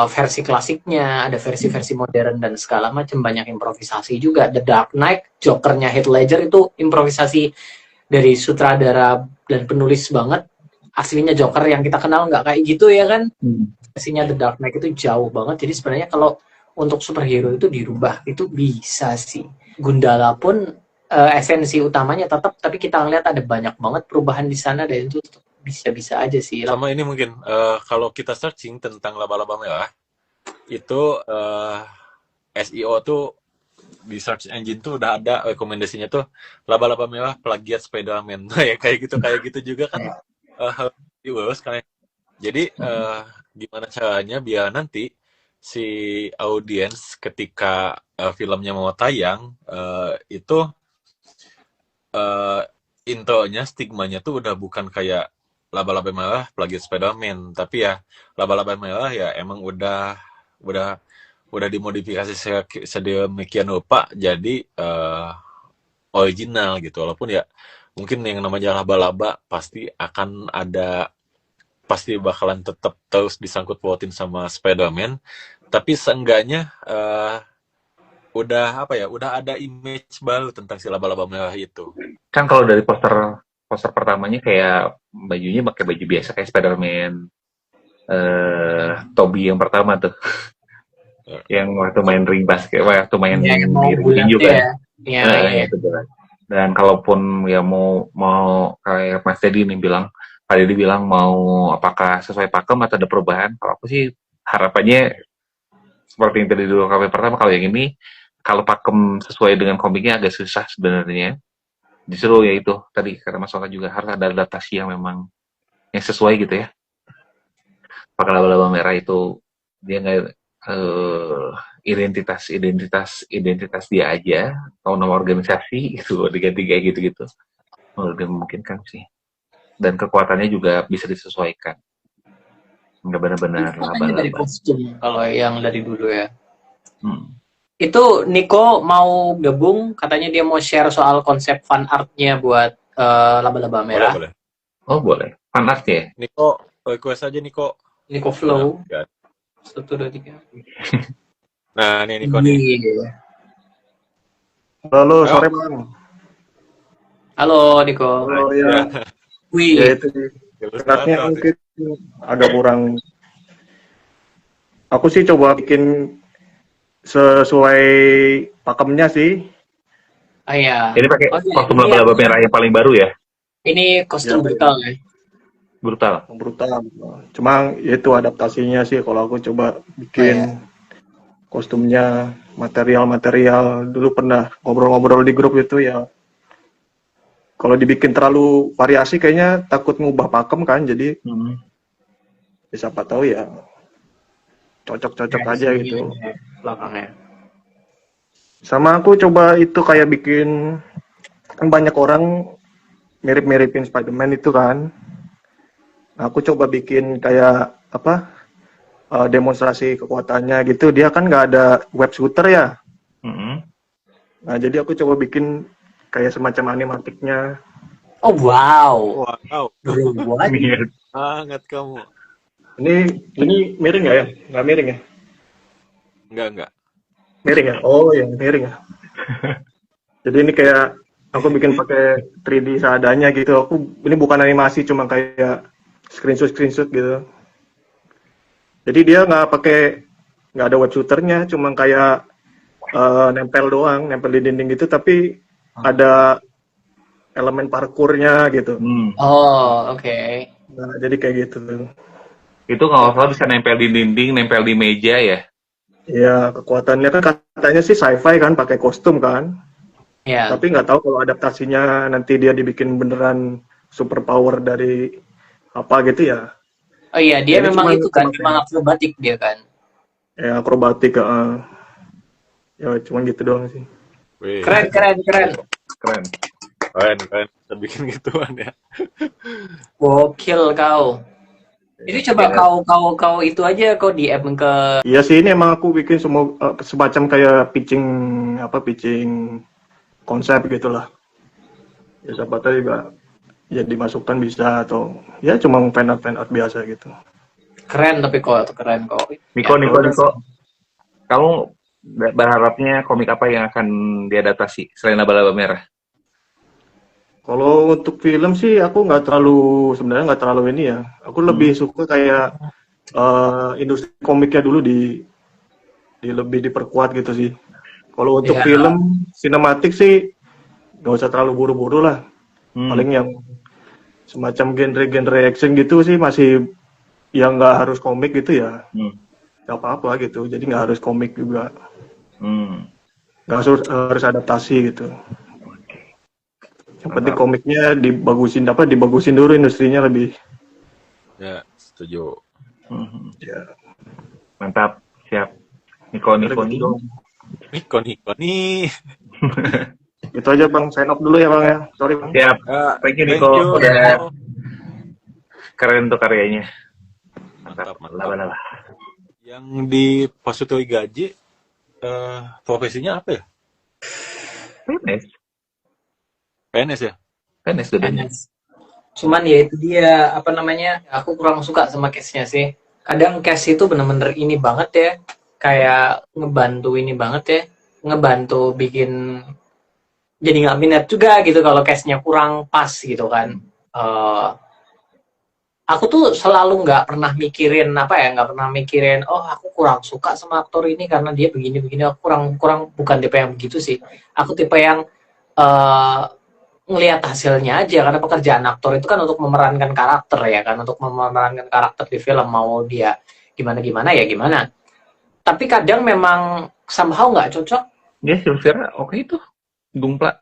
versi klasiknya, ada versi-versi modern dan segala macam, banyak improvisasi juga. The Dark Knight, Jokernya Heath Ledger itu improvisasi dari sutradara dan penulis banget. Aslinya Joker yang kita kenal nggak kayak gitu ya kan. Versinya The Dark Knight itu jauh banget. Jadi sebenarnya kalau untuk superhero itu dirubah itu bisa sih. Gundala pun esensi utamanya tetap, tapi kita ngeliat ada banyak banget perubahan di sana dan itu tetap bisa-bisa aja sih. Sama ini mungkin kalau kita searching tentang laba-laba merah itu SEO tuh di search engine tuh udah ada rekomendasinya tuh laba-laba merah plagiat Spider-Man. Ya kayak gitu juga kan harus diurus kan. Jadi gimana caranya biar nanti si audiens ketika filmnya mau tayang itu intronya stigmanya tuh udah bukan kayak laba-laba merah plagiat Spider-Man, tapi ya laba-laba merah ya emang udah dimodifikasi sedemikian rupa jadi original gitu. Walaupun ya mungkin yang namanya laba-laba pasti bakalan tetap terus disangkut pautin sama Spider-Man, tapi seenggaknya udah ada image baru tentang si laba-laba merah itu. Kan kalau dari poster pertamanya kayak bajunya pakai baju biasa kayak Spider-Man, Toby yang pertama tuh, yang waktu main ring basket, waktu main Ya, yang mau di ring bulat tinju tuh kan. ya. Ya. Itu jelas. Dan kalaupun ya mau kayak Mas Dedi nih bilang, Pak Dedi bilang mau apakah sesuai pakem atau ada perubahan? Kalau aku sih harapannya seperti yang tadi dulu kami pertama, kalau yang ini kalau pakem sesuai dengan komiknya agak susah sebenarnya. Justru ya itu tadi kata Mas Oka juga harus ada adaptasi yang memang yang sesuai gitu ya. Pakai laba-laba merah itu dia nggak identitas dia aja atau nama organisasi itu diganti kayak gitu-gitu. Lebih memungkinkan sih. Dan kekuatannya juga bisa disesuaikan. Nggak benar-benar Katanya dari laba-laba. kostum kalau yang dari dulu ya. Itu Nico mau gabung, katanya dia mau share soal konsep fan art-nya buat laba-laba merah. Boleh. Oh boleh. Fan art ya? Niko, request aja Niko. Nico Flow. Ya. 1, 2, 3. Nah, nih Niko nih. Halo, sore Bang. Halo Nico. Halo ya. Wih. Ya itu kelasnya mungkin agak kurang. Aku sih coba bikin sesuai pakemnya sih. Oh iya. Ini pakai kostum laba-laba merah yang paling baru ya? Ini kostum brutal ya. Brutal. Cuma itu adaptasinya sih kalau aku coba bikin kostumnya, material dulu pernah ngobrol-ngobrol di grup itu ya. Kalau dibikin terlalu variasi kayaknya takut ngubah pakem kan, jadi siapa tahu ya cocok-cocok aja gitu. Belakangnya. Sama aku coba itu kayak bikin, kan banyak orang mirip-miripin Spider-Man itu kan. Aku coba bikin kayak demonstrasi kekuatannya gitu. Dia kan nggak ada web shooter ya. Nah jadi aku coba bikin kayak semacam animatiknya. Oh wow. Banget kamu. Ini miring nggak ya? Nggak miring ya? Enggak. Miring ya? Oh ya miring ya. Jadi ini kayak aku bikin pakai 3D seadanya gitu. Ini bukan animasi, cuma kayak screenshot gitu. Jadi dia nggak ada web shooternya, cuma kayak nempel doang, nempel di dinding gitu, tapi ada elemen parkurnya gitu. Oh oke. Nah jadi kayak gitu tuh. Itu kalau salah bisa nempel di dinding, nempel di meja ya? Iya, kekuatannya kan katanya sih sci-fi kan, pakai kostum kan. Iya. Tapi nggak tahu kalau adaptasinya nanti dia dibikin beneran super power dari apa gitu ya. Oh iya, dia Ini memang itu kan, cuma memang akrobatik dia kan. Ya akrobatik, ya cuma gitu doang sih. Wih. Keren. Keren. Kita bikin gituan ya. Gokil kau. Ini coba kau itu aja kau DM ke. Iya sih, ini emang aku bikin semacam kayak pitching konsep gitulah. Ya siapa tahu juga ya dimasukkan bisa, atau ya cuma fan art biasa gitu. Keren tapi kok keren kok. Niko. Kamu berharapnya komik apa yang akan diadaptasi selain laba-laba merah? Kalau untuk film sih aku sebenarnya nggak terlalu ini ya. Aku lebih suka kayak industri komiknya dulu lebih diperkuat gitu sih. Kalau untuk film sinematik sih nggak usah terlalu buru-buru lah. Hmm. Paling yang semacam genre-genre action gitu sih masih yang nggak harus komik gitu ya, Hmm. nggak apa-apa gitu. Jadi nggak harus komik juga, Hmm. nggak harus adaptasi gitu. Yang penting Mantap. komiknya dibagusin dulu industrinya lebih. Ya, setuju. Hmm. Ya, Mantap. Siap. Niko udah gitu nih. dong. Niko nih. Itu aja Bang, sign off dulu ya Bang ya. Sorry Bang. Siap. Ya, Thank you thank Niko. you. Udah keren tuh karyanya. Mantap, mantap. Laba-laba. Yang di Pasutoi Gaji, profesinya apa ya? PNS. PNS ya? PNS dudanya. Cuman ya itu dia, apa namanya, aku kurang suka sama case-nya sih. Kadang case itu bener-bener ini banget ya, kayak ngebantu ini banget ya, ngebantu bikin jadi nggak minat juga gitu kalau case-nya kurang pas gitu kan. Aku tuh selalu nggak pernah mikirin nggak pernah mikirin, oh aku kurang suka sama aktor ini karena dia begini-begini. Aku kurang bukan tipe yang begitu sih. Aku tipe yang ngelihat hasilnya aja, karena pekerjaan aktor itu kan untuk memerankan karakter ya kan, untuk memerankan karakter di film, mau dia gimana ya gimana. Tapi kadang memang somehow nggak cocok. Ya, Silvira oke itu. Gumpla.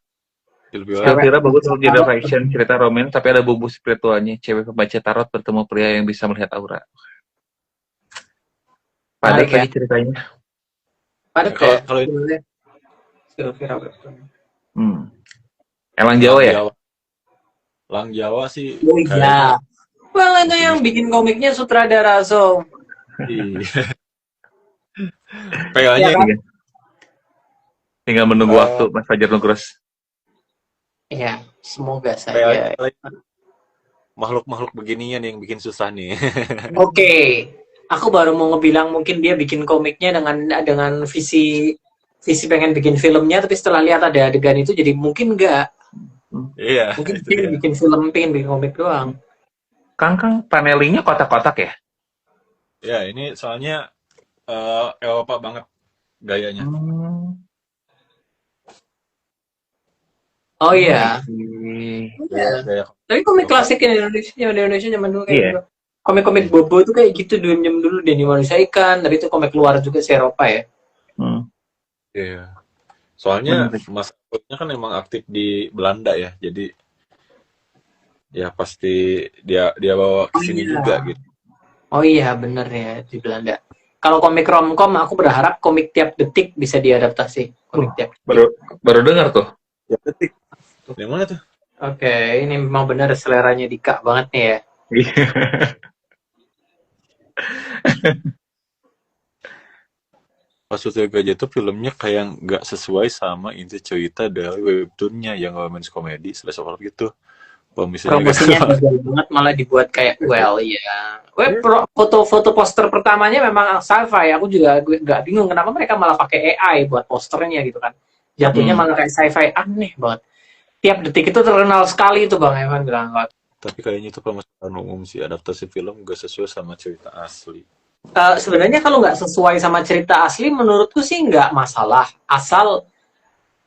Silvira. Silvira bagus untuk jadi fiction, cerita romance, tapi ada bumbu spiritualnya. Cewek pembaca tarot bertemu pria yang bisa melihat aura. Padat Menarik ya. lagi ceritanya. Padat Kalau- ya. kalau Silvira. Emang Jawa ya? Lang Jawa sih. Oh iya. Well, itu yang bikin komiknya sutradara, so Iya. PO-nya Iya kan? Tinggal menunggu waktu Mas Fajar Nugros. ya semoga saja. Makhluk-makhluk beginian yang bikin susah nih. Oke, aku baru mau ngebilang mungkin dia bikin komiknya dengan visi pengen bikin filmnya, tapi setelah lihat ada adegan itu jadi mungkin enggak. Iya. Mungkin itu pengen dia. bikin film, pengen bikin komik doang. Kang panelingnya kotak-kotak ya? Ya, ini soalnya Eropa banget gayanya. Oh iya. Gaya. Tapi komik klasik Indonesia zaman dulu kayak Iya. gitu. Komik-komik Bobo itu kayak gitu dulu dulu, Denny Manusia Ikan, dari itu komik luar juga se Eropa ya. Iya. Soalnya Mas Akutnya kan emang aktif di Belanda ya, jadi ya pasti dia bawa ke sini juga gitu. Oh iya, bener ya, di Belanda. Kalau komik romcom, aku berharap komik tiap detik bisa diadaptasi. Komik tiap detik. Baru dengar tuh. Ya detik. Yang mana tuh? Oke, ini memang benar seleranya Dika banget nih ya. Pasutoi Gajah itu filmnya kayak nggak sesuai sama inti cerita dari webtoonnya yang romance komedi slash horror gitu. Promosinya gagal banget, malah dibuat kayak well ya. Foto poster pertamanya memang sci-fi. Aku juga nggak bingung kenapa mereka malah pakai AI buat posternya gitu kan. Jatuhnya malah kayak sci-fi, aneh banget. Tiap detik itu terkenal sekali itu Bang Evan bilang. Tapi kayaknya itu permasalahan umum sih, adaptasi film nggak sesuai sama cerita asli. Sebenarnya kalau nggak sesuai sama cerita asli, menurutku sih nggak masalah, asal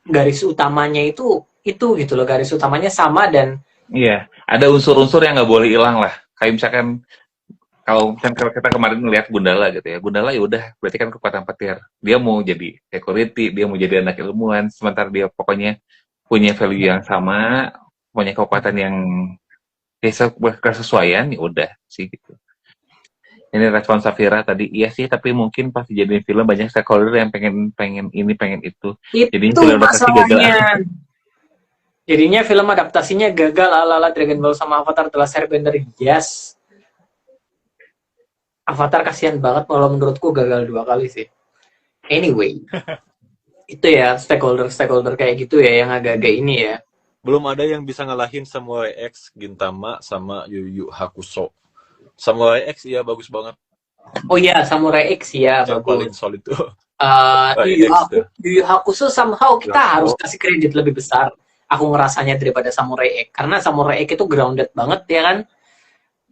garis utamanya itu gitu loh, garis utamanya sama. Dan iya, ada unsur-unsur yang nggak boleh hilang lah. Kayak misalkan kalau kita kemarin melihat Gundala gitu ya, Gundala ya udah berarti kan kekuatan petir. Dia mau jadi security, dia mau jadi anak ilmuwan, sementara dia pokoknya punya value yang sama, punya kekuatan yang kesesuaian, ya udah sih gitu. Ini respon Safira tadi, iya sih, tapi mungkin pas dijadiin film banyak stakeholder yang pengen ini, pengen itu. Jadi itu masalahnya. Jadinya film adaptasinya gagal ala-ala Dragon Ball sama Avatar The Last Airbender. Yes. Avatar kasihan banget, kalau menurutku gagal 2 kali sih. Anyway. Itu ya, stakeholder kayak gitu ya, yang agak-agak ini ya. Belum ada yang bisa ngalahin Samurai X, Gintama, sama Yu Yu Hakusho. Samurai X ya bagus banget. Oh iya, Samurai X ya, Yang paling bagus. solid tuh. Yu Yu Hakusho somehow kita harus kasih kredit lebih besar. Aku ngerasanya daripada Samurai X, karena Samurai X itu grounded banget ya kan.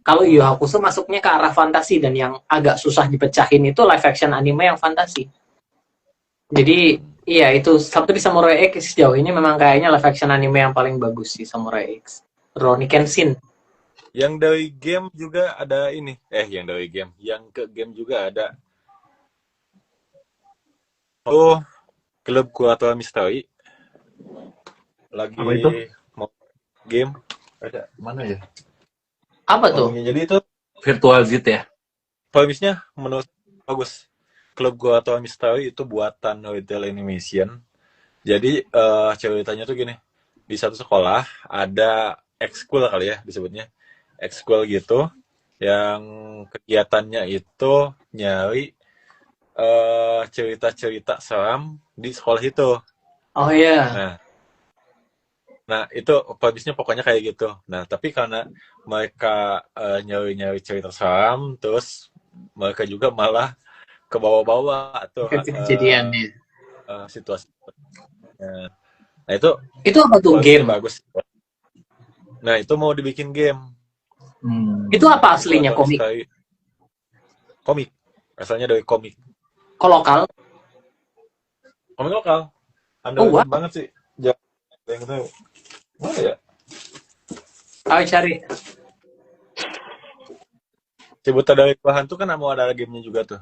Kalau Yu Yu Hakusho masuknya ke arah fantasi, dan yang agak susah dipecahin itu live action anime yang fantasi. Jadi Iya, itu Sabtu di Samurai X sejauh ini memang kayaknya live action anime yang paling bagus sih, Samurai X. Rurouni Kenshin. Yang dari game juga ada ini. Yang dari game. Yang ke game juga ada. Oh, Klub Kuratwa Misteri. Lagi Apa itu? mau game. Ada mana ya? Apa tuh? Jadi itu Virtual Zit ya? premisnya menurut bagus. Klub Kuratwa Misteri itu buatan Retail Animation. Jadi ceritanya tuh gini. Di satu sekolah ada ekskul kali ya disebutnya. Ekskul gitu yang kegiatannya itu nyari cerita-cerita seram di sekolah itu. Oh iya. Nah itu premisnya pokoknya kayak gitu. Nah tapi karena mereka nyari-nyari cerita seram, terus mereka juga malah ke bawah-bawah tuh Kejadian nih. situasi. Nah itu Itu apa tuh game? bagus. Nah itu mau dibikin game. Itu apa aslinya komik? Komik. Asalnya dari komik. Kok lokal? Komik lokal. Oh, wow. Banget sih. Yang itu mana ya? Ayo cari. Cibuta dari Bahan tuh kan mau ada gamenya juga tuh.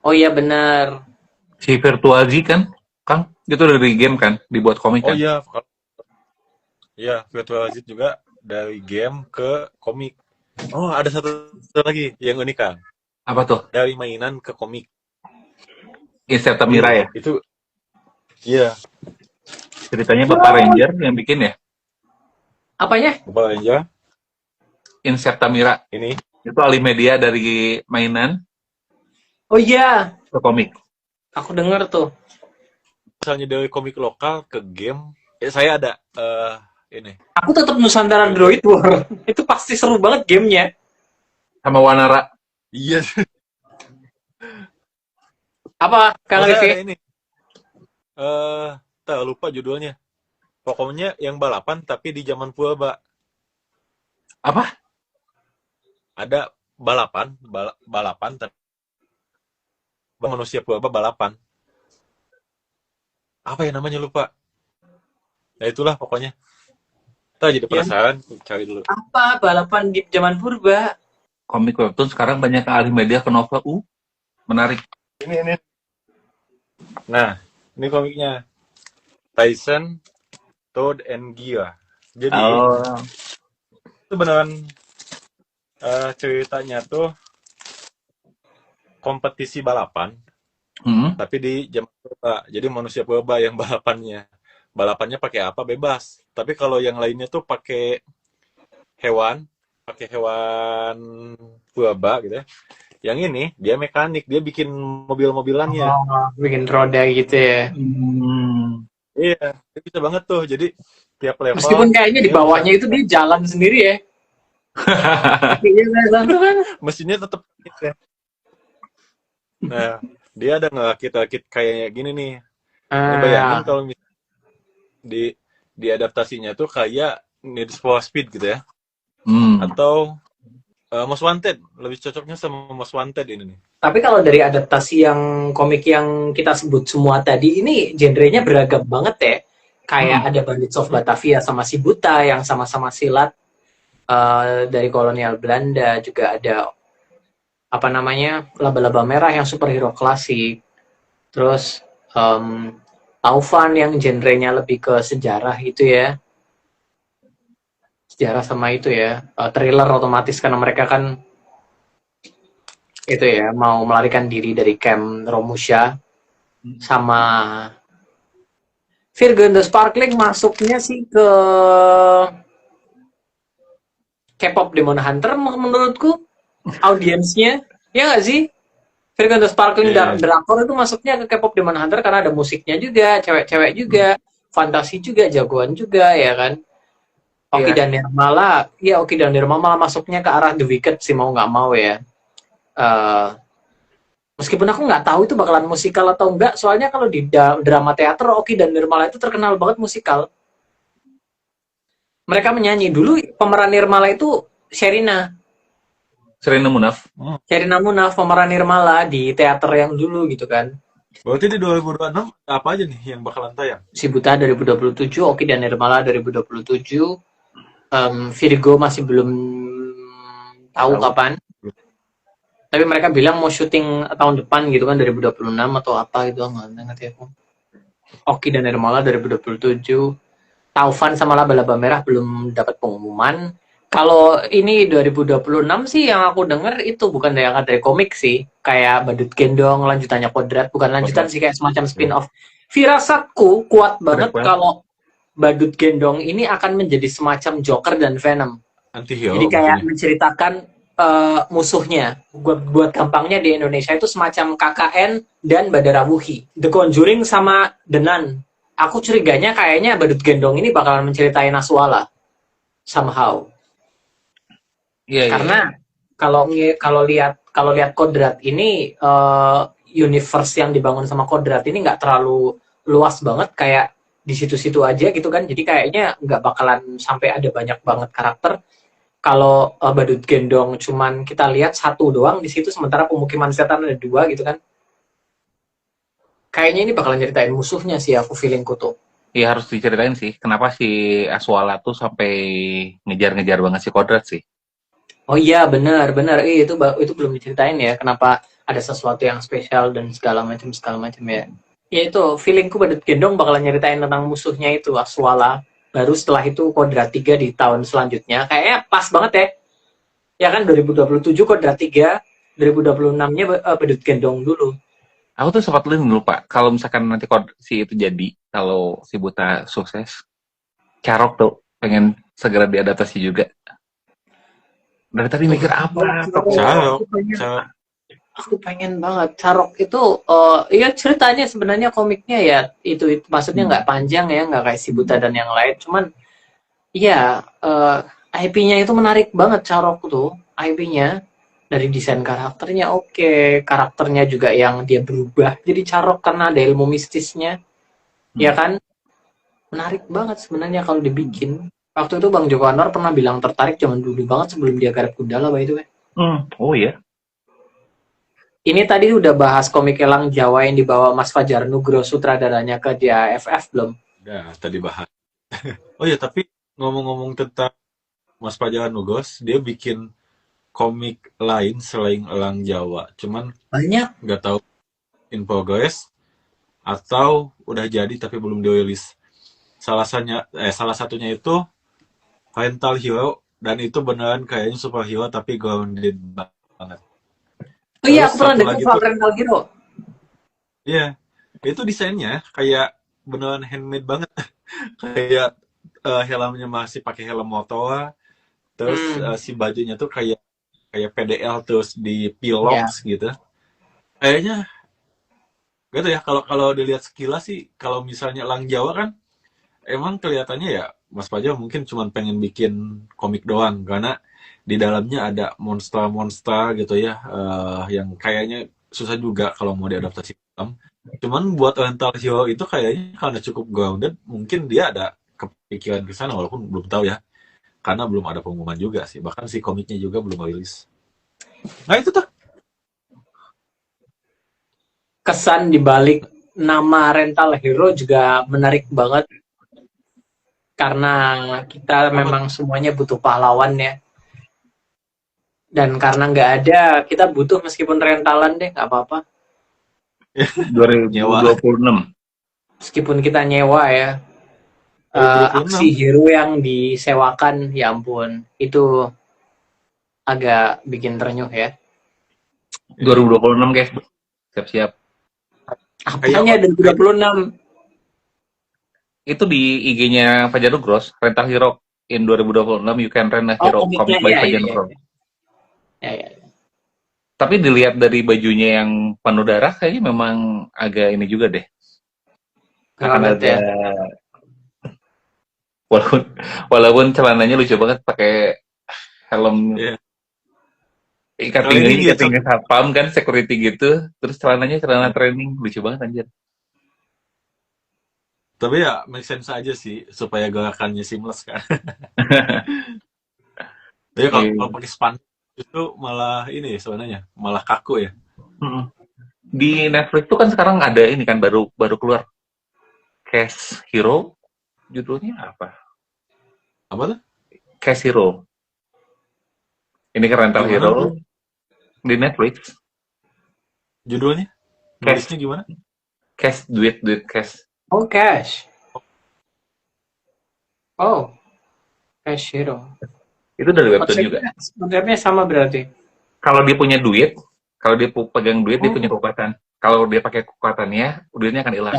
Oh iya benar. Si Virtual Z kan, Kang? Itu dari game kan, dibuat komik kan? Oh iya. Iya, Virtual Legend juga dari game ke komik. Oh, ada satu lagi yang unik kan. Apa tuh? Dari mainan ke komik. Incepta Mira ya? Itu iya. Ceritanya Bapak Ranger yang bikin ya? Apanya? Bapak aja. Incepta Mira. Ini. Itu alih media dari mainan Oh iya. ke komik. Aku denger tuh. Misalnya dari komik lokal ke game. Saya ada ini. Aku tetap Nusantara Droid War. Itu pasti seru banget gamenya. Sama Wanara. Iya. Apa? Kang Ada Rifki? ini. Tak lupa judulnya. Pokoknya yang balapan tapi di zaman purba. Apa? Ada balapan tapi manusia purba balapan. Apa ya namanya lupa. Ya itulah pokoknya. Kita jadi penasaran, cari dulu. Apa balapan di zaman purba? Komik webtoon sekarang banyak alih media ke novel. Menarik. Ini. Nah, ini komiknya. Tyson, Toad, and Gia. Jadi, itu beneran ceritanya tuh kompetisi balapan, tapi di zaman purba. Jadi manusia purba yang balapannya. Balapannya pakai apa bebas. Tapi kalau yang lainnya tuh pakai hewan purba gitu ya. Yang ini dia mekanik, dia bikin mobil-mobilannya. Bikin roda gitu ya. Iya, dia bisa banget tuh. Jadi tiap level. Meskipun kayaknya di bawahnya itu dia jalan sendiri ya. Mesinnya tetap gitu ya. Nah, dia ada ngerakit-rakit kayak gini nih. Ini bayangin kalau misalnya di adaptasinya tuh kayak Need for Speed gitu ya. Atau Most Wanted, lebih cocoknya sama Most Wanted ini nih. Tapi kalau dari adaptasi yang komik yang kita sebut semua tadi, ini genrenya beragam banget ya. Kayak ada Bandits of Batavia sama si Buta yang sama-sama silat dari kolonial Belanda. Juga ada apa namanya Laba-Laba Merah yang superhero klasik. Terus Taufan yang genrenya lebih ke sejarah itu ya. Sejarah sama itu ya, thriller otomatis karena mereka kan itu ya mau melarikan diri dari camp Romusha. Sama Virgon the Sparkling masuknya sih ke K-pop Demon Hunter menurutku audiensnya, ya nggak sih? Virgon the Sparkling Drakor itu masuknya ke K-pop Demon Hunter karena ada musiknya juga, cewek-cewek juga, fantasi juga, jagoan juga ya kan. Oki dan Nirmala, ya Oki dan Nirmala masuknya ke arah The Wicked sih mau nggak mau ya. Meskipun aku nggak tahu itu bakalan musikal atau enggak, soalnya kalau di drama teater Oki dan Nirmala itu terkenal banget musikal. Mereka menyanyi dulu pemeran Nirmala itu Sherina Munaf pemeran Nirmala di teater yang dulu gitu kan. Berarti di 2026 apa aja nih yang bakalan tayang? Shibuta 2027, Oki dan Nirmala 2027, Virgo masih belum tahu Tahu. kapan. Tapi mereka bilang mau syuting tahun depan gitu kan 2026 atau apa gitu nggak ngerti aku. Oki dan Nirmala 2027, Taufan sama Laba-Laba Merah belum dapat pengumuman. Kalau ini 2026 sih yang aku denger itu bukan dari komik sih, kayak Badut Gendong lanjutannya Kodrat, bukan lanjutan sih kayak semacam spin-off. Firasatku kuat banget Prequel. kalau Badut Gendong ini akan menjadi semacam Joker dan Venom. Anti-hero Jadi kayak maksudnya. menceritakan musuhnya. Buat gampangnya di Indonesia itu semacam KKN dan Badara Wuhi. The Conjuring sama The Nun. Aku curiganya kayaknya Badut Gendong ini bakalan menceritain Naswala somehow. Iya, iya. Karena kalau lihat Kodrat ini universe yang dibangun sama Kodrat ini nggak terlalu luas banget, kayak di situ-situ aja gitu kan. Jadi kayaknya nggak bakalan sampai ada banyak banget karakter. Kalau Badut Gendong cuman kita lihat satu doang di situ, sementara pemukiman setan ada dua gitu kan. Kayaknya ini bakalan nyeritain musuhnya sih, aku feelingku tuh. Iya harus diceritain sih, kenapa si Aswala tuh sampai ngejar-ngejar banget si Kodrat sih. Oh iya, benar. Itu belum diceritain ya, kenapa ada sesuatu yang spesial dan segala macam ya. Ya itu, feelingku Badut Gendong bakalan nyeritain tentang musuhnya itu, Aswala. Baru setelah itu Kodrat 3 di tahun selanjutnya. Kayaknya pas banget ya. Ya kan 2027 Kodrat 3, 2026-nya Badut Gendong dulu. Aku tuh sempat lupa, kalau misalkan nanti si itu jadi, kalau si Buta sukses, Carok tuh pengen segera diadaptasi juga. Dari tadi mikir apa? Carok. Aku pengen banget. Carok itu ya ceritanya sebenarnya komiknya ya itu maksudnya nggak panjang ya, nggak kayak Shibuta dan yang lain, cuman iya IP-nya itu menarik banget. Carok tuh IP-nya dari desain karakternya oke, karakternya juga yang dia berubah jadi Carok karena ada ilmu mistisnya, ya kan, menarik banget sebenarnya kalau dibikin. Waktu itu Bang Joko Anwar pernah bilang tertarik zaman dulu banget sebelum dia garap Gundala by the way. Oh iya. Ini tadi udah bahas komik Elang Jawa yang dibawa Mas Fajar Nugro sutradaranya ke DAFF belum? Udah, tadi bahas. Oh ya, tapi ngomong-ngomong tentang Mas Fajar Nugros, dia bikin komik lain selain Elang Jawa. Cuman Banyak. nggak tahu in progress atau udah jadi tapi belum dirilis. Salah satunya itu Rental Hero, dan itu beneran kayaknya superhero tapi grounded banget. Oh iya, Terus aku pernah satu dengar lagi soal tuh, Rental Hero. iya, itu desainnya kayak beneran handmade banget. Kayak helmnya masih pakai helm Motoa, terus si bajunya tuh kayak PDL terus di pilox gitu. Kayaknya gitu ya, kalau dilihat sekilas sih, kalau misalnya Lang Jawa kan emang kelihatannya ya Mas Fajar mungkin cuma pengen bikin komik doang, karena di dalamnya ada monster-monster gitu ya, yang kayaknya susah juga kalau mau diadaptasi film. Cuman buat Rental Hero itu kayaknya karena cukup grounded, mungkin dia ada kepikiran ke sana, walaupun belum tahu ya, karena belum ada pengumuman juga sih. Bahkan si komiknya juga belum rilis. Nah itu tuh. Kesan dibalik nama Rental Hero juga menarik banget. Karena kita memang semuanya butuh pahlawan ya. Dan karena nggak ada, kita butuh meskipun rentalan deh, nggak apa-apa. 2026. Meskipun kita nyewa ya. Aksi hero yang disewakan, ya ampun, itu agak bikin terenyuh ya. 2026 guys, siap-siap. Apanya 2026? Itu di IG-nya Fajar Nugros, Rental Hero in 2026 you can rent a hero comic by Fajar Nugros. Ya. Tapi dilihat dari bajunya yang penuh darah, kayaknya memang agak ini juga deh. Akan ada, walaupun celananya lucu banget pakai helm. Ikatingnya satpam kan, security gitu, terus celananya celana training, lucu banget anjir. Tapi ya make sense aja sih, supaya gerakannya seamless kan. Tapi kalau pakai span itu malah ini sebenarnya malah kaku ya. di Netflix tuh kan sekarang ada ini kan baru keluar Cash Hero, judulnya apa? Apa tuh? Cash Hero. Ini kan rental Gimana hero tuh di Netflix. judulnya? Cash, Nulisnya gimana? cash, duit cash. Oh, Cash. Oh, Cash Hero. Itu dari webtoon juga. Konsepnya sama berarti. Kalau dia punya duit, kalau dia pegang duit, dia Oh. punya kekuatan. Kalau dia pakai kekuatannya, duitnya akan hilang.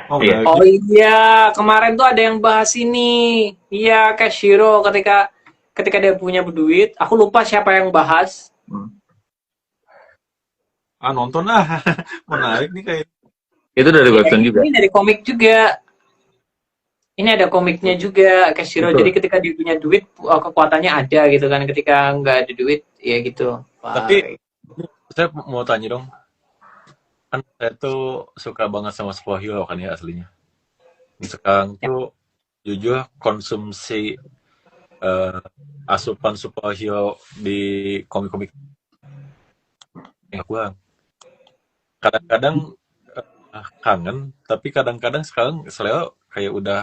Oh, Iya. Oh iya, kemarin tuh ada yang bahas ini. Iya, Cash Hero ketika dia punya duit, aku lupa siapa yang bahas. nonton ah. Menarik nih kayak. Itu dari webtoon juga. Ini dari komik juga. Ini ada komiknya juga, Cash Hero. Betul. Jadi ketika dia punya duit, kekuatannya ada gitu kan. Ketika nggak ada duit, ya gitu. Wah. Tapi saya mau tanya dong. Kan saya tuh suka banget sama superhero kan ya aslinya. Sekarang tuh jujur konsumsi asupan superhero di komik-komik gua kadang-kadang kangen, tapi kadang-kadang sekarang selera kayak udah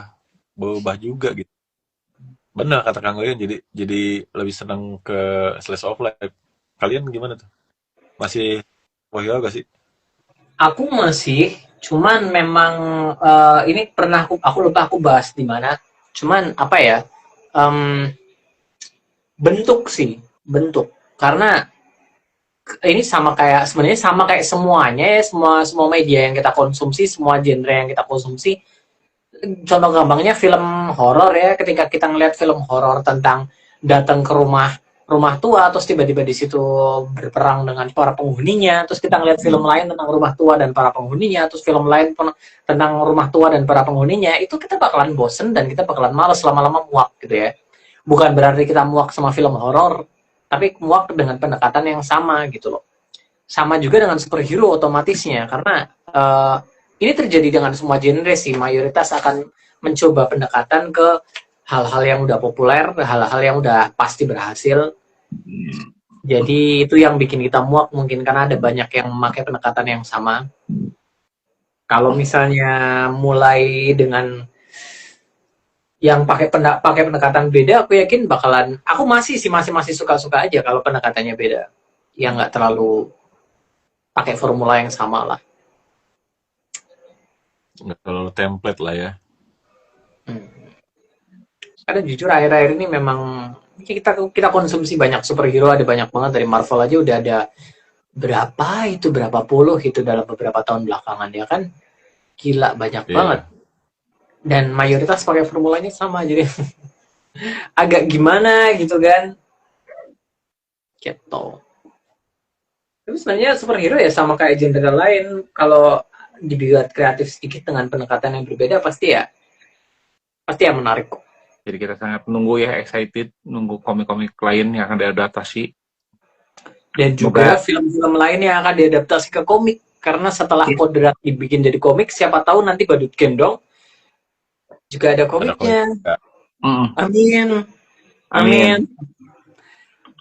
berubah juga gitu. Benar kata Kang Leon, jadi lebih senang ke slice of life. Kalian gimana tuh? Masih superhero gak sih? Aku masih, cuman memang ini pernah aku lupa aku bahas di mana. Cuman apa ya? Bentuk karena ini sebenarnya sama kayak semuanya ya, semua media yang kita konsumsi, semua genre yang kita konsumsi. Contoh gampangnya film horor ya, ketika kita ngeliat film horor tentang datang ke rumah tua, terus tiba-tiba di situ berperang dengan para penghuninya, terus kita ngeliat film lain tentang rumah tua dan para penghuninya, terus film lain tentang rumah tua dan para penghuninya, itu kita bakalan bosen dan kita bakalan males, lama-lama muak gitu ya. Bukan berarti kita muak sama film horor, tapi muak dengan pendekatan yang sama gitu loh. Sama juga dengan superhero otomatisnya, karena ini terjadi dengan semua genre sih. Mayoritas akan mencoba pendekatan ke hal-hal yang udah populer, hal-hal yang udah pasti berhasil. Jadi itu yang bikin kita muak mungkin, karena ada banyak yang memakai pendekatan yang sama. Kalau misalnya mulai dengan yang pakai pendekatan beda, aku yakin aku masih suka-suka aja kalau pendekatannya beda, yang nggak terlalu pakai formula yang sama lah. Nggak terlalu template lah ya. Karena jujur akhir-akhir ini memang kita konsumsi banyak superhero, ada banyak banget. Dari Marvel aja udah ada berapa puluh itu dalam beberapa tahun belakangan ya kan, gila banyak banget. Dan mayoritas pakai formulanya sama, jadi agak gimana gitu kan. Gitu. Tapi sebenarnya superhero ya sama kayak genre lain, kalau dibuat kreatif sedikit dengan pendekatan yang berbeda pasti ya menarik kok. Jadi kita sangat menunggu ya, excited nunggu komik-komik lain yang akan diadaptasi. Dan juga film-film lain yang akan diadaptasi ke komik, karena setelah Kodrat dibikin jadi komik, siapa tahu nanti Badut Gendong juga ada komiknya. Amin.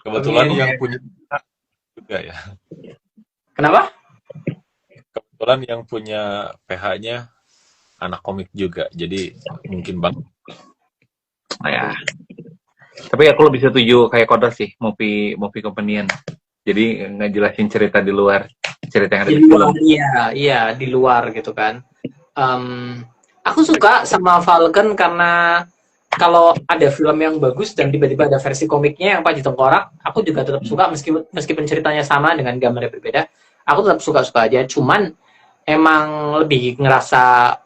Kebetulan yang punya juga ya. Kenapa? Kebetulan yang punya PH-nya anak komik juga, jadi mungkin banget. Ya. Tapi aku lebih setuju kayak Kodrat sih, movie companion. Jadi ngejelasin cerita di luar cerita yang ada di film. Iya, di luar gitu kan. Aku suka sama Falcon karena kalau ada film yang bagus dan tiba-tiba ada versi komiknya yang Panji Tengkorak, aku juga tetap suka meskipun ceritanya sama dengan gambarnya berbeda. Aku tetap suka-suka aja. Cuman emang lebih ngerasa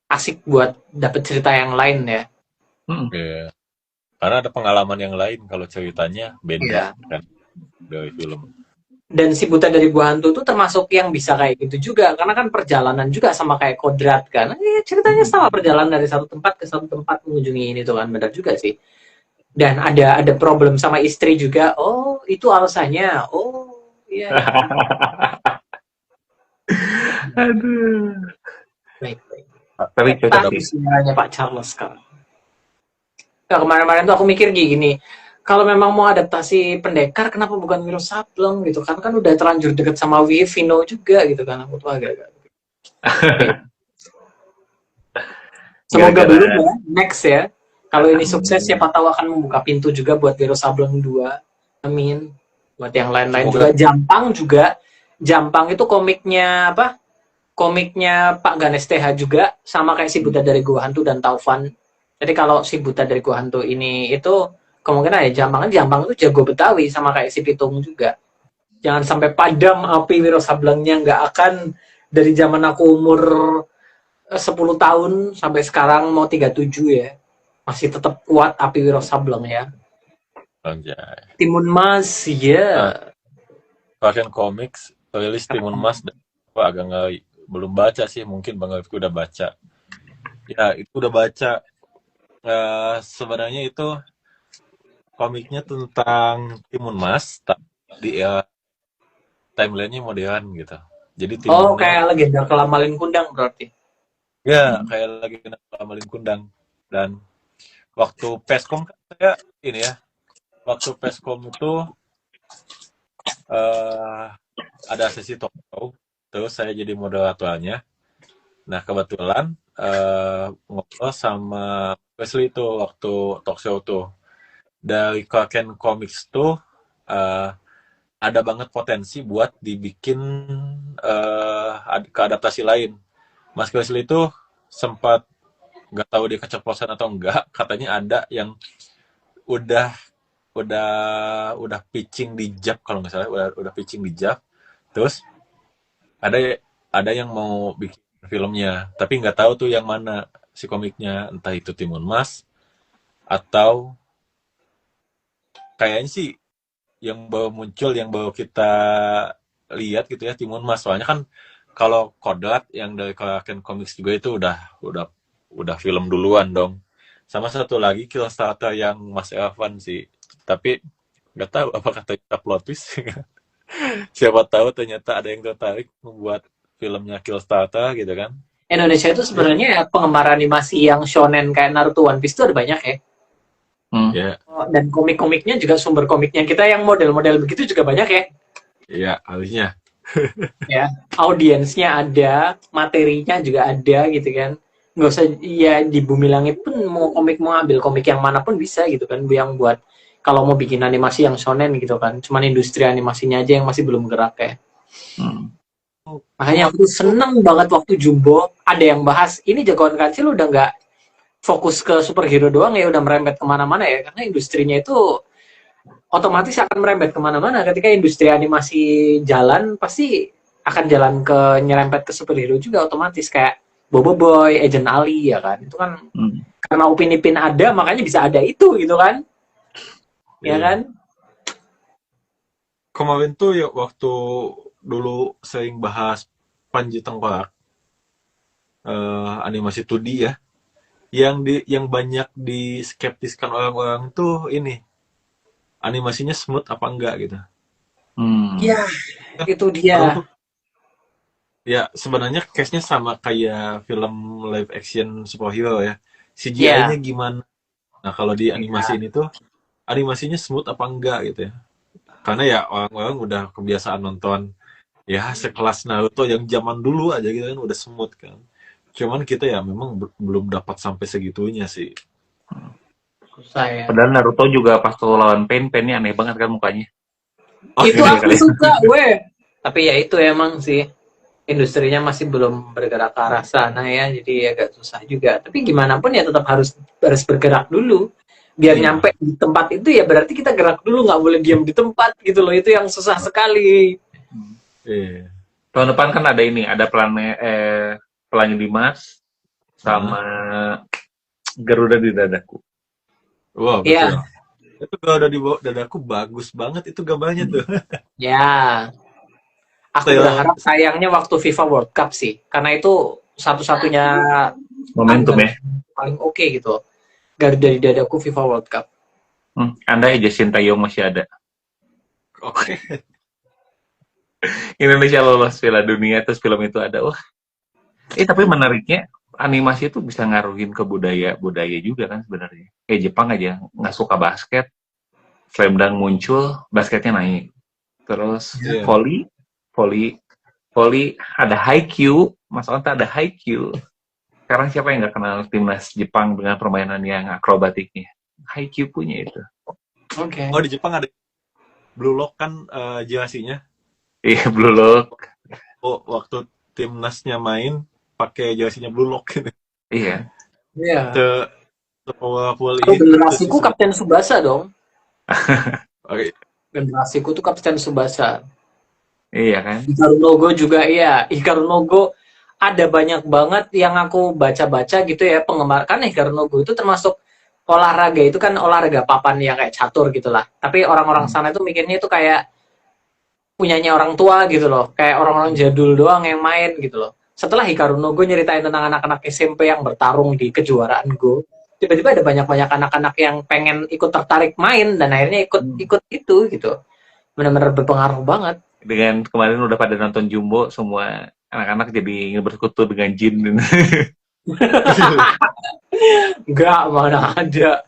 asik buat dapet cerita yang lain ya. Yeah. Karena ada pengalaman yang lain kalau ceritanya beda kan dari film. Dan si Buta dari Gua Hantu tuh termasuk yang bisa kayak gitu juga, karena kan perjalanan juga sama kayak Kodrat kan. Ceritanya sama, perjalanan dari satu tempat ke satu tempat mengunjungi ini tuh kan, benar juga sih. Dan ada problem sama istri juga. Oh, itu alasannya. Oh, iya. Aduh. Baik. Tapi cocok sih. Pak Charles sekarang. Nah, kemarin-kemarin tuh aku mikir gini, kalau memang mau adaptasi pendekar, kenapa bukan Wiro Sableng gitu kan? Kan udah terlanjur deket sama Vino juga gitu kan. Aku tuh agak-agak. Semoga Gara-gara belum ya, next ya. Kalau ini sukses, siapa tahu akan membuka pintu juga buat Wiro Sableng 2. Amin. Buat yang lain-lain Semoga. juga. Jampang itu komiknya apa? Komiknya Pak Ganes TH juga, sama kayak si Buta dari Gua Hantu dan Taufan. Jadi kalau si Buta dari Gua Hantu ini itu kemungkinan ya Jampang itu jago Betawi sama kayak si Pitung juga. Jangan sampai padam api Wiro Sablengnya, nggak akan. Dari zaman aku umur 10 tahun sampai sekarang mau 37 ya. Masih tetap kuat api Wiro Sableng ya. Anjay. Timun Mas ya. Bahkan Comics rilis Timun Mas, aku agak nggak, belum baca sih, mungkin Bang Rifki udah baca. Ya, itu udah baca. Sebenarnya itu komiknya tentang Timun Mas, di timelinenya modern gitu. Jadi Oh, Timunnya, kayak legenda Kelamalin Kundang berarti. ya kayak lagi kena Malin Kundang. Dan waktu Peskom kan saya ini ya, waktu Peskom itu ada sesi talk show, terus saya jadi moderatornya. Nah kebetulan ngobrol sama Wesley itu waktu talk show tuh, dari Kraken Comics tuh ada banget potensi buat dibikin keadaptasi lain. Mas Wesley itu sempat, nggak tahu dia keceplosan atau enggak, katanya ada yang udah pitching di JAP kalau nggak salah, udah pitching di JAP, terus ada yang mau bikin filmnya, tapi nggak tahu tuh yang mana si komiknya, entah itu Timun Mas atau kayaknya sih yang baru muncul, yang baru kita lihat gitu ya, Timun Mas. Soalnya kan kalau Kodrat yang dari Kraken Comics juga itu udah film duluan dong. Sama satu lagi Killstarter yang Mas Evan sih, tapi nggak tahu apakah ternyata plot twist. Siapa tahu ternyata ada yang tertarik membuat filmnya Killstarter gitu kan. Indonesia itu sebenarnya ya, penggemar animasi yang shonen kayak Naruto, One Piece itu ada banyak ya. Ya, Dan komik-komiknya juga, sumber komiknya kita yang model-model begitu juga banyak ya. ya harusnya. Ya, audiensnya ada, materinya juga ada gitu kan. Nggak usah ya di Bumi Langit pun mau ambil komik yang mana pun bisa gitu kan, yang buat kalau mau bikin animasi yang shonen gitu kan. Cuman industri animasinya aja yang masih belum gerak ya. Makanya aku seneng banget waktu Jumbo ada yang bahas ini jagoan kancil udah nggak fokus ke superhero doang ya, udah merembet kemana-mana ya, karena industrinya itu otomatis akan merembet kemana-mana. Ketika industri animasi jalan, pasti akan jalan ke nyerempet ke superhero juga otomatis, kayak Bobo Boy, Agent Ali ya kan. Itu kan karena Upin Ipin ada, makanya bisa ada itu gitu kan. Ya kan? Kemarin tuh ya waktu dulu sering bahas Panji Tengkorak, animasi 2D ya. Yang banyak diskeptiskan orang-orang tuh ini, animasinya smooth apa enggak gitu. Ya, itu dia. Ya sebenarnya case-nya sama kayak film live action superhero ya. CGI-nya gimana? Nah kalau di animasi ini tuh animasinya smooth apa enggak gitu ya. Karena ya orang-orang udah kebiasaan nonton ya sekelas Naruto yang zaman dulu aja gitu kan, udah smooth kan. Cuman kita ya memang belum dapat sampai segitunya sih. Susah ya. Padahal Naruto juga pas tuh lawan Pain-nya aneh banget kan mukanya. Itu aku suka gue. Tapi ya itu emang sih, industrinya masih belum bergerak ke arah sana ya, jadi agak susah juga. Tapi gimana pun ya tetap harus bergerak dulu. Biar nyampe di tempat itu ya berarti kita gerak dulu, nggak boleh diam di tempat gitu loh. Itu yang susah sekali. Tahun depan kan ada ini, ada Pelangi Dimas sama Garuda di Dadaku. Wah, betul. Iya. Itu Garuda di Dadaku bagus banget itu gambarnya tuh. Ya. Aku berharap sayangnya waktu FIFA World Cup sih, karena itu satu-satunya momentum ya. Paling oke gitu. Garuda di Dadaku FIFA World Cup. Anda aja Sintayong masih ada. Oke. Indonesia lolos Piala Dunia terus film itu ada. Wah. Tapi menariknya animasi itu bisa ngaruhin ke budaya juga kan sebenarnya. Kayak Jepang aja nggak suka basket, Slam Dunk muncul, basketnya naik. Terus Iya. volley ada Haikyuu, Mas Onta ada Haikyuu. Sekarang siapa yang nggak kenal timnas Jepang dengan permainan yang akrobatiknya? Haikyuu punya itu. Oke. Oh, di Jepang ada Blue Lock kan jersinya. Iya, Blue Lock. Oh, waktu timnasnya main pakai jersinya Blue Lock gitu. Iya. Iya. Volley Kalau itu generasiku Kapten Tsubasa dong. Oke. Generasiku tuh Kapten Tsubasa. Iya kan? Hikaru Nogo juga iya. Hikaru Nogo ada banyak banget yang aku baca-baca gitu ya, penggemar. Kan Hikaru Nogo itu termasuk olahraga, itu kan olahraga papan yang kayak catur gitulah. Tapi orang-orang sana itu mikirnya itu kayak punyanya orang tua gitu loh. Kayak orang-orang jadul doang yang main gitu loh. Setelah Hikaru Nogo nyeritain tentang anak-anak SMP yang bertarung di kejuaraan Go, tiba-tiba ada banyak-banyak anak-anak yang pengen ikut tertarik main dan akhirnya ikut itu gitu. Benar-benar berpengaruh banget. Dengan kemarin udah pada nonton Jumbo, semua anak-anak jadi ingin bersekutu dengan jin. Enggak, mana ada.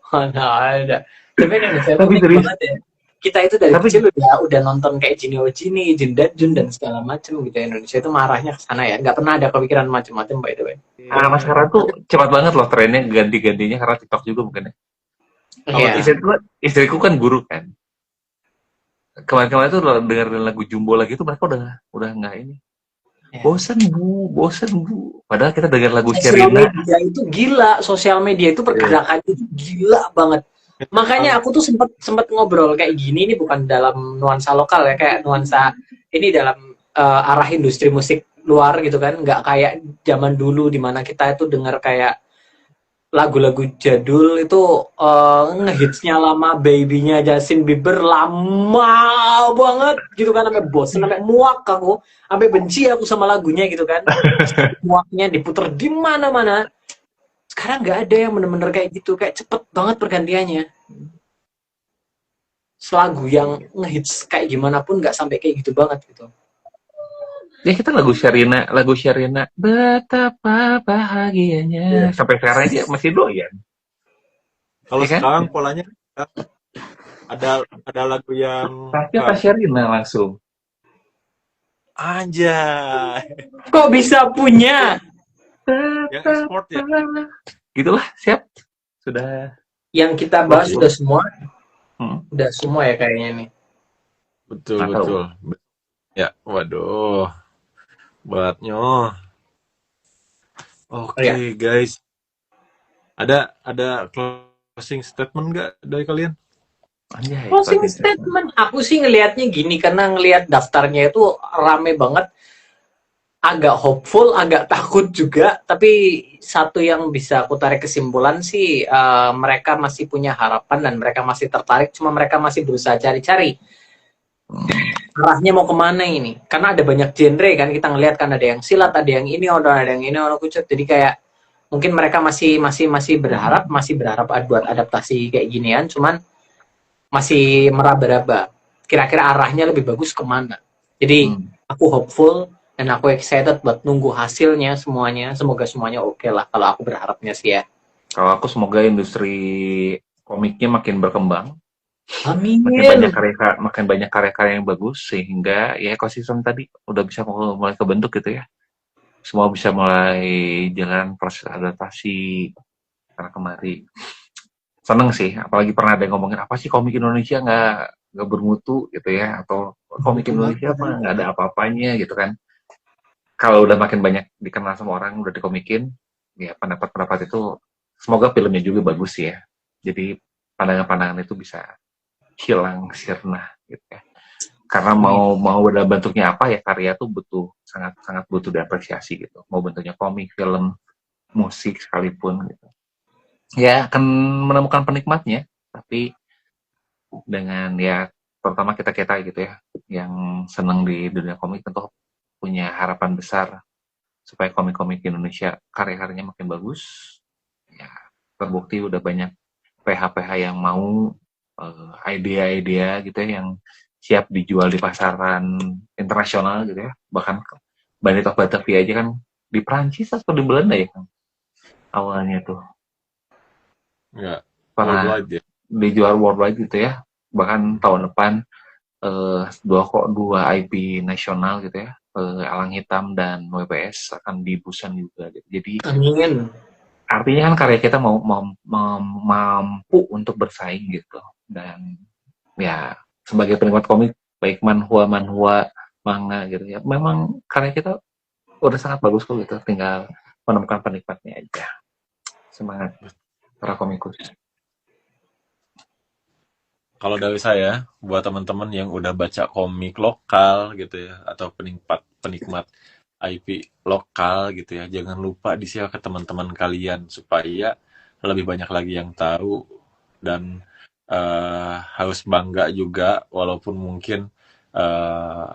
Mana ada. Tapi Indonesia itu Tapi unik serius. banget ya. Kita itu dari Tapi- kecil udah nonton kayak Jinny Ojini, Jin Jun dan segala macam gitu ya. Indonesia itu marahnya ke sana ya. Nggak pernah ada kepikiran macam-macam by the way. Anak sekarang tuh cepat banget loh trennya ganti-gantinya karena TikTok juga mungkin ya. Kalau Iya. istriku kan guru kan. Kemarin-kemarin tuh dengerin lagu Jumbo lagi tuh mereka udah nggak ini. Iya. Bosen bu. Padahal kita dengar lagu Sosial Sherina. media itu gila, sosial media itu pergerakannya itu gila banget. Makanya aku tuh sempat ngobrol kayak gini, ini bukan dalam nuansa lokal ya, kayak nuansa ini dalam arah industri musik luar gitu kan, nggak kayak zaman dulu di mana kita itu dengar kayak lagu-lagu jadul itu ngehitsnya lama, babynya Justin Bieber lama banget gitu kan, sampai bosen, sampai muak aku, sampai benci aku sama lagunya gitu kan. Muaknya diputer di mana-mana. Sekarang nggak ada yang bener-bener kayak gitu, kayak cepet banget pergantiannya. Selagu yang ngehits kayak gimana pun nggak sampai kayak gitu banget gitu. Ya kita lagu Sherina, betapa bahagianya. Sampai sekarang aja masih doyan. Kalau Iya kan? sekarang polanya ada lagu yang Pasti apa Sherina langsung. anjay, Kok bisa punya? yang ekspor ya. Gitulah, siap. Sudah. Yang kita bahas Betul. udah semua, Hmm. udah semua ya kayaknya nih. Betul Nggak tahu. betul. Ya, waduh, beratnya. Oke Ya. guys, ada closing statement nggak dari kalian? Anjay, Closing closing statement, aku sih ngelihatnya gini, karena ngelihat daftarnya itu rame banget, agak hopeful, agak takut juga, tapi satu yang bisa aku tarik kesimpulan sih, mereka masih punya harapan dan mereka masih tertarik, cuma mereka masih berusaha cari-cari arahnya mau kemana ini, karena ada banyak genre kan, kita ngelihat kan ada yang silat, ada yang ini, ada yang ini, orang kucut, jadi kayak mungkin mereka masih berharap buat adaptasi kayak ginian, cuman masih meraba-raba kira-kira arahnya lebih bagus kemana. Jadi aku hopeful dan aku excited buat nunggu hasilnya semuanya. Semoga semuanya oke lah kalau aku berharapnya sih ya. Kalau aku semoga industri komiknya makin berkembang, Amin. makin banyak karya-karya yang bagus sehingga ya ekosistem tadi udah bisa mulai kebentuk gitu ya. Semua bisa mulai jalan proses adaptasi karena kemari. Seneng sih, apalagi pernah ada yang ngomongin apa sih komik Indonesia nggak bermutu gitu ya, atau komik Indonesia apa nggak ada apa-apanya gitu kan. Kalau udah makin banyak dikenal sama orang, udah dikomikin, ya pendapat-pendapat itu semoga filmnya juga bagus ya. Jadi pandangan-pandangan itu bisa hilang sirna gitu ya. Karena mau dalam bentuknya apa ya, karya tuh sangat butuh diapresiasi gitu. Mau bentuknya komik, film, musik sekalipun gitu. Ya akan menemukan penikmatnya, tapi dengan ya terutama kita gitu ya yang seneng di dunia komik tentu punya harapan besar supaya komik-komik Indonesia karya-karyanya makin bagus. Ya terbukti udah banyak PH-PH yang mau idea-idea gitu ya yang siap dijual di pasaran internasional gitu ya, bahkan Bandit of Batavia aja kan di Prancis atau di Belanda ya kan awalnya tuh. Enggak. Pernah Worldwide ya. dijual worldwide gitu ya. Bahkan tahun depan dua IP nasional gitu ya, Elang Hitam dan WPS akan di Busan juga gitu. Jadi Amin. artinya kan karya kita mampu untuk bersaing gitu. Dan ya sebagai penikmat komik baik manhwa, manga gitu ya, memang karya kita udah sangat bagus kok gitu, tinggal menemukan penikmatnya aja. Semangat para komikus. Kalau dari saya, buat teman-teman yang udah baca komik lokal gitu ya, atau penikmat IP lokal gitu ya, jangan lupa di-share ke teman-teman kalian supaya lebih banyak lagi yang tahu dan harus bangga juga walaupun mungkin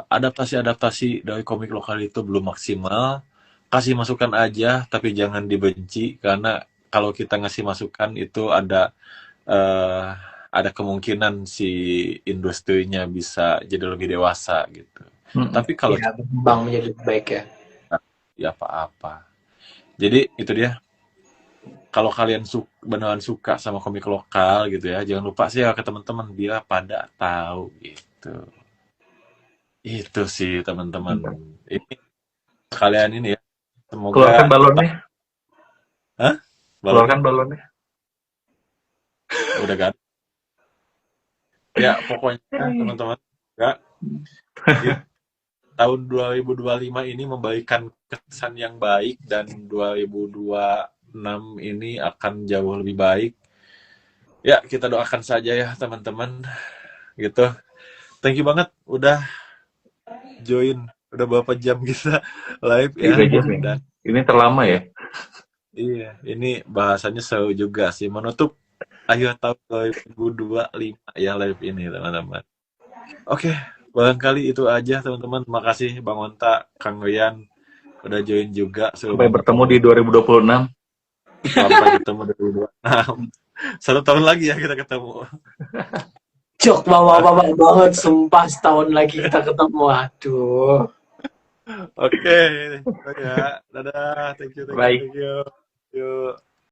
adaptasi-adaptasi dari komik lokal itu belum maksimal. Kasih masukan aja, tapi jangan dibenci karena kalau kita ngasih masukan itu eh, ada kemungkinan si industrinya bisa jadi lebih dewasa gitu. Tapi kalau Ya, berkembang menjadi lebih baik ya. ya apa-apa. Jadi itu dia. Kalau kalian beneran suka sama komik lokal gitu ya, jangan lupa sih ya ke teman-teman biar pada tahu gitu. Itu sih teman-teman. Ini kalian ini ya. Semoga Keluarkan balonnya. Hah? Keluarkan balonnya. Udah kan? Ya, pokoknya teman-teman enggak di tahun 2025 ini memberikan kesan yang baik dan 2026 ini akan jauh lebih baik. Ya, kita doakan saja ya teman-teman. Gitu. Thank you banget udah join. Udah berapa jam kita live ya. 3 jam ya. Dan Ini terlama ya. iya, ini bahasanya seru juga sih. Menutup akhir tahun 2025 ya live ini teman-teman. Oke, barangkali itu aja teman-teman. Makasih Bang Onta, Kang Rian udah join juga. Sampai bertemu di 2026. Sampai ketemu 2026. 1 tahun lagi ya kita ketemu. Jok bapak-bapak banget, sumpah setahun lagi kita ketemu. Aduh. Oke, ya. Dadah. Thank you. Bye. Thank you. Yuk.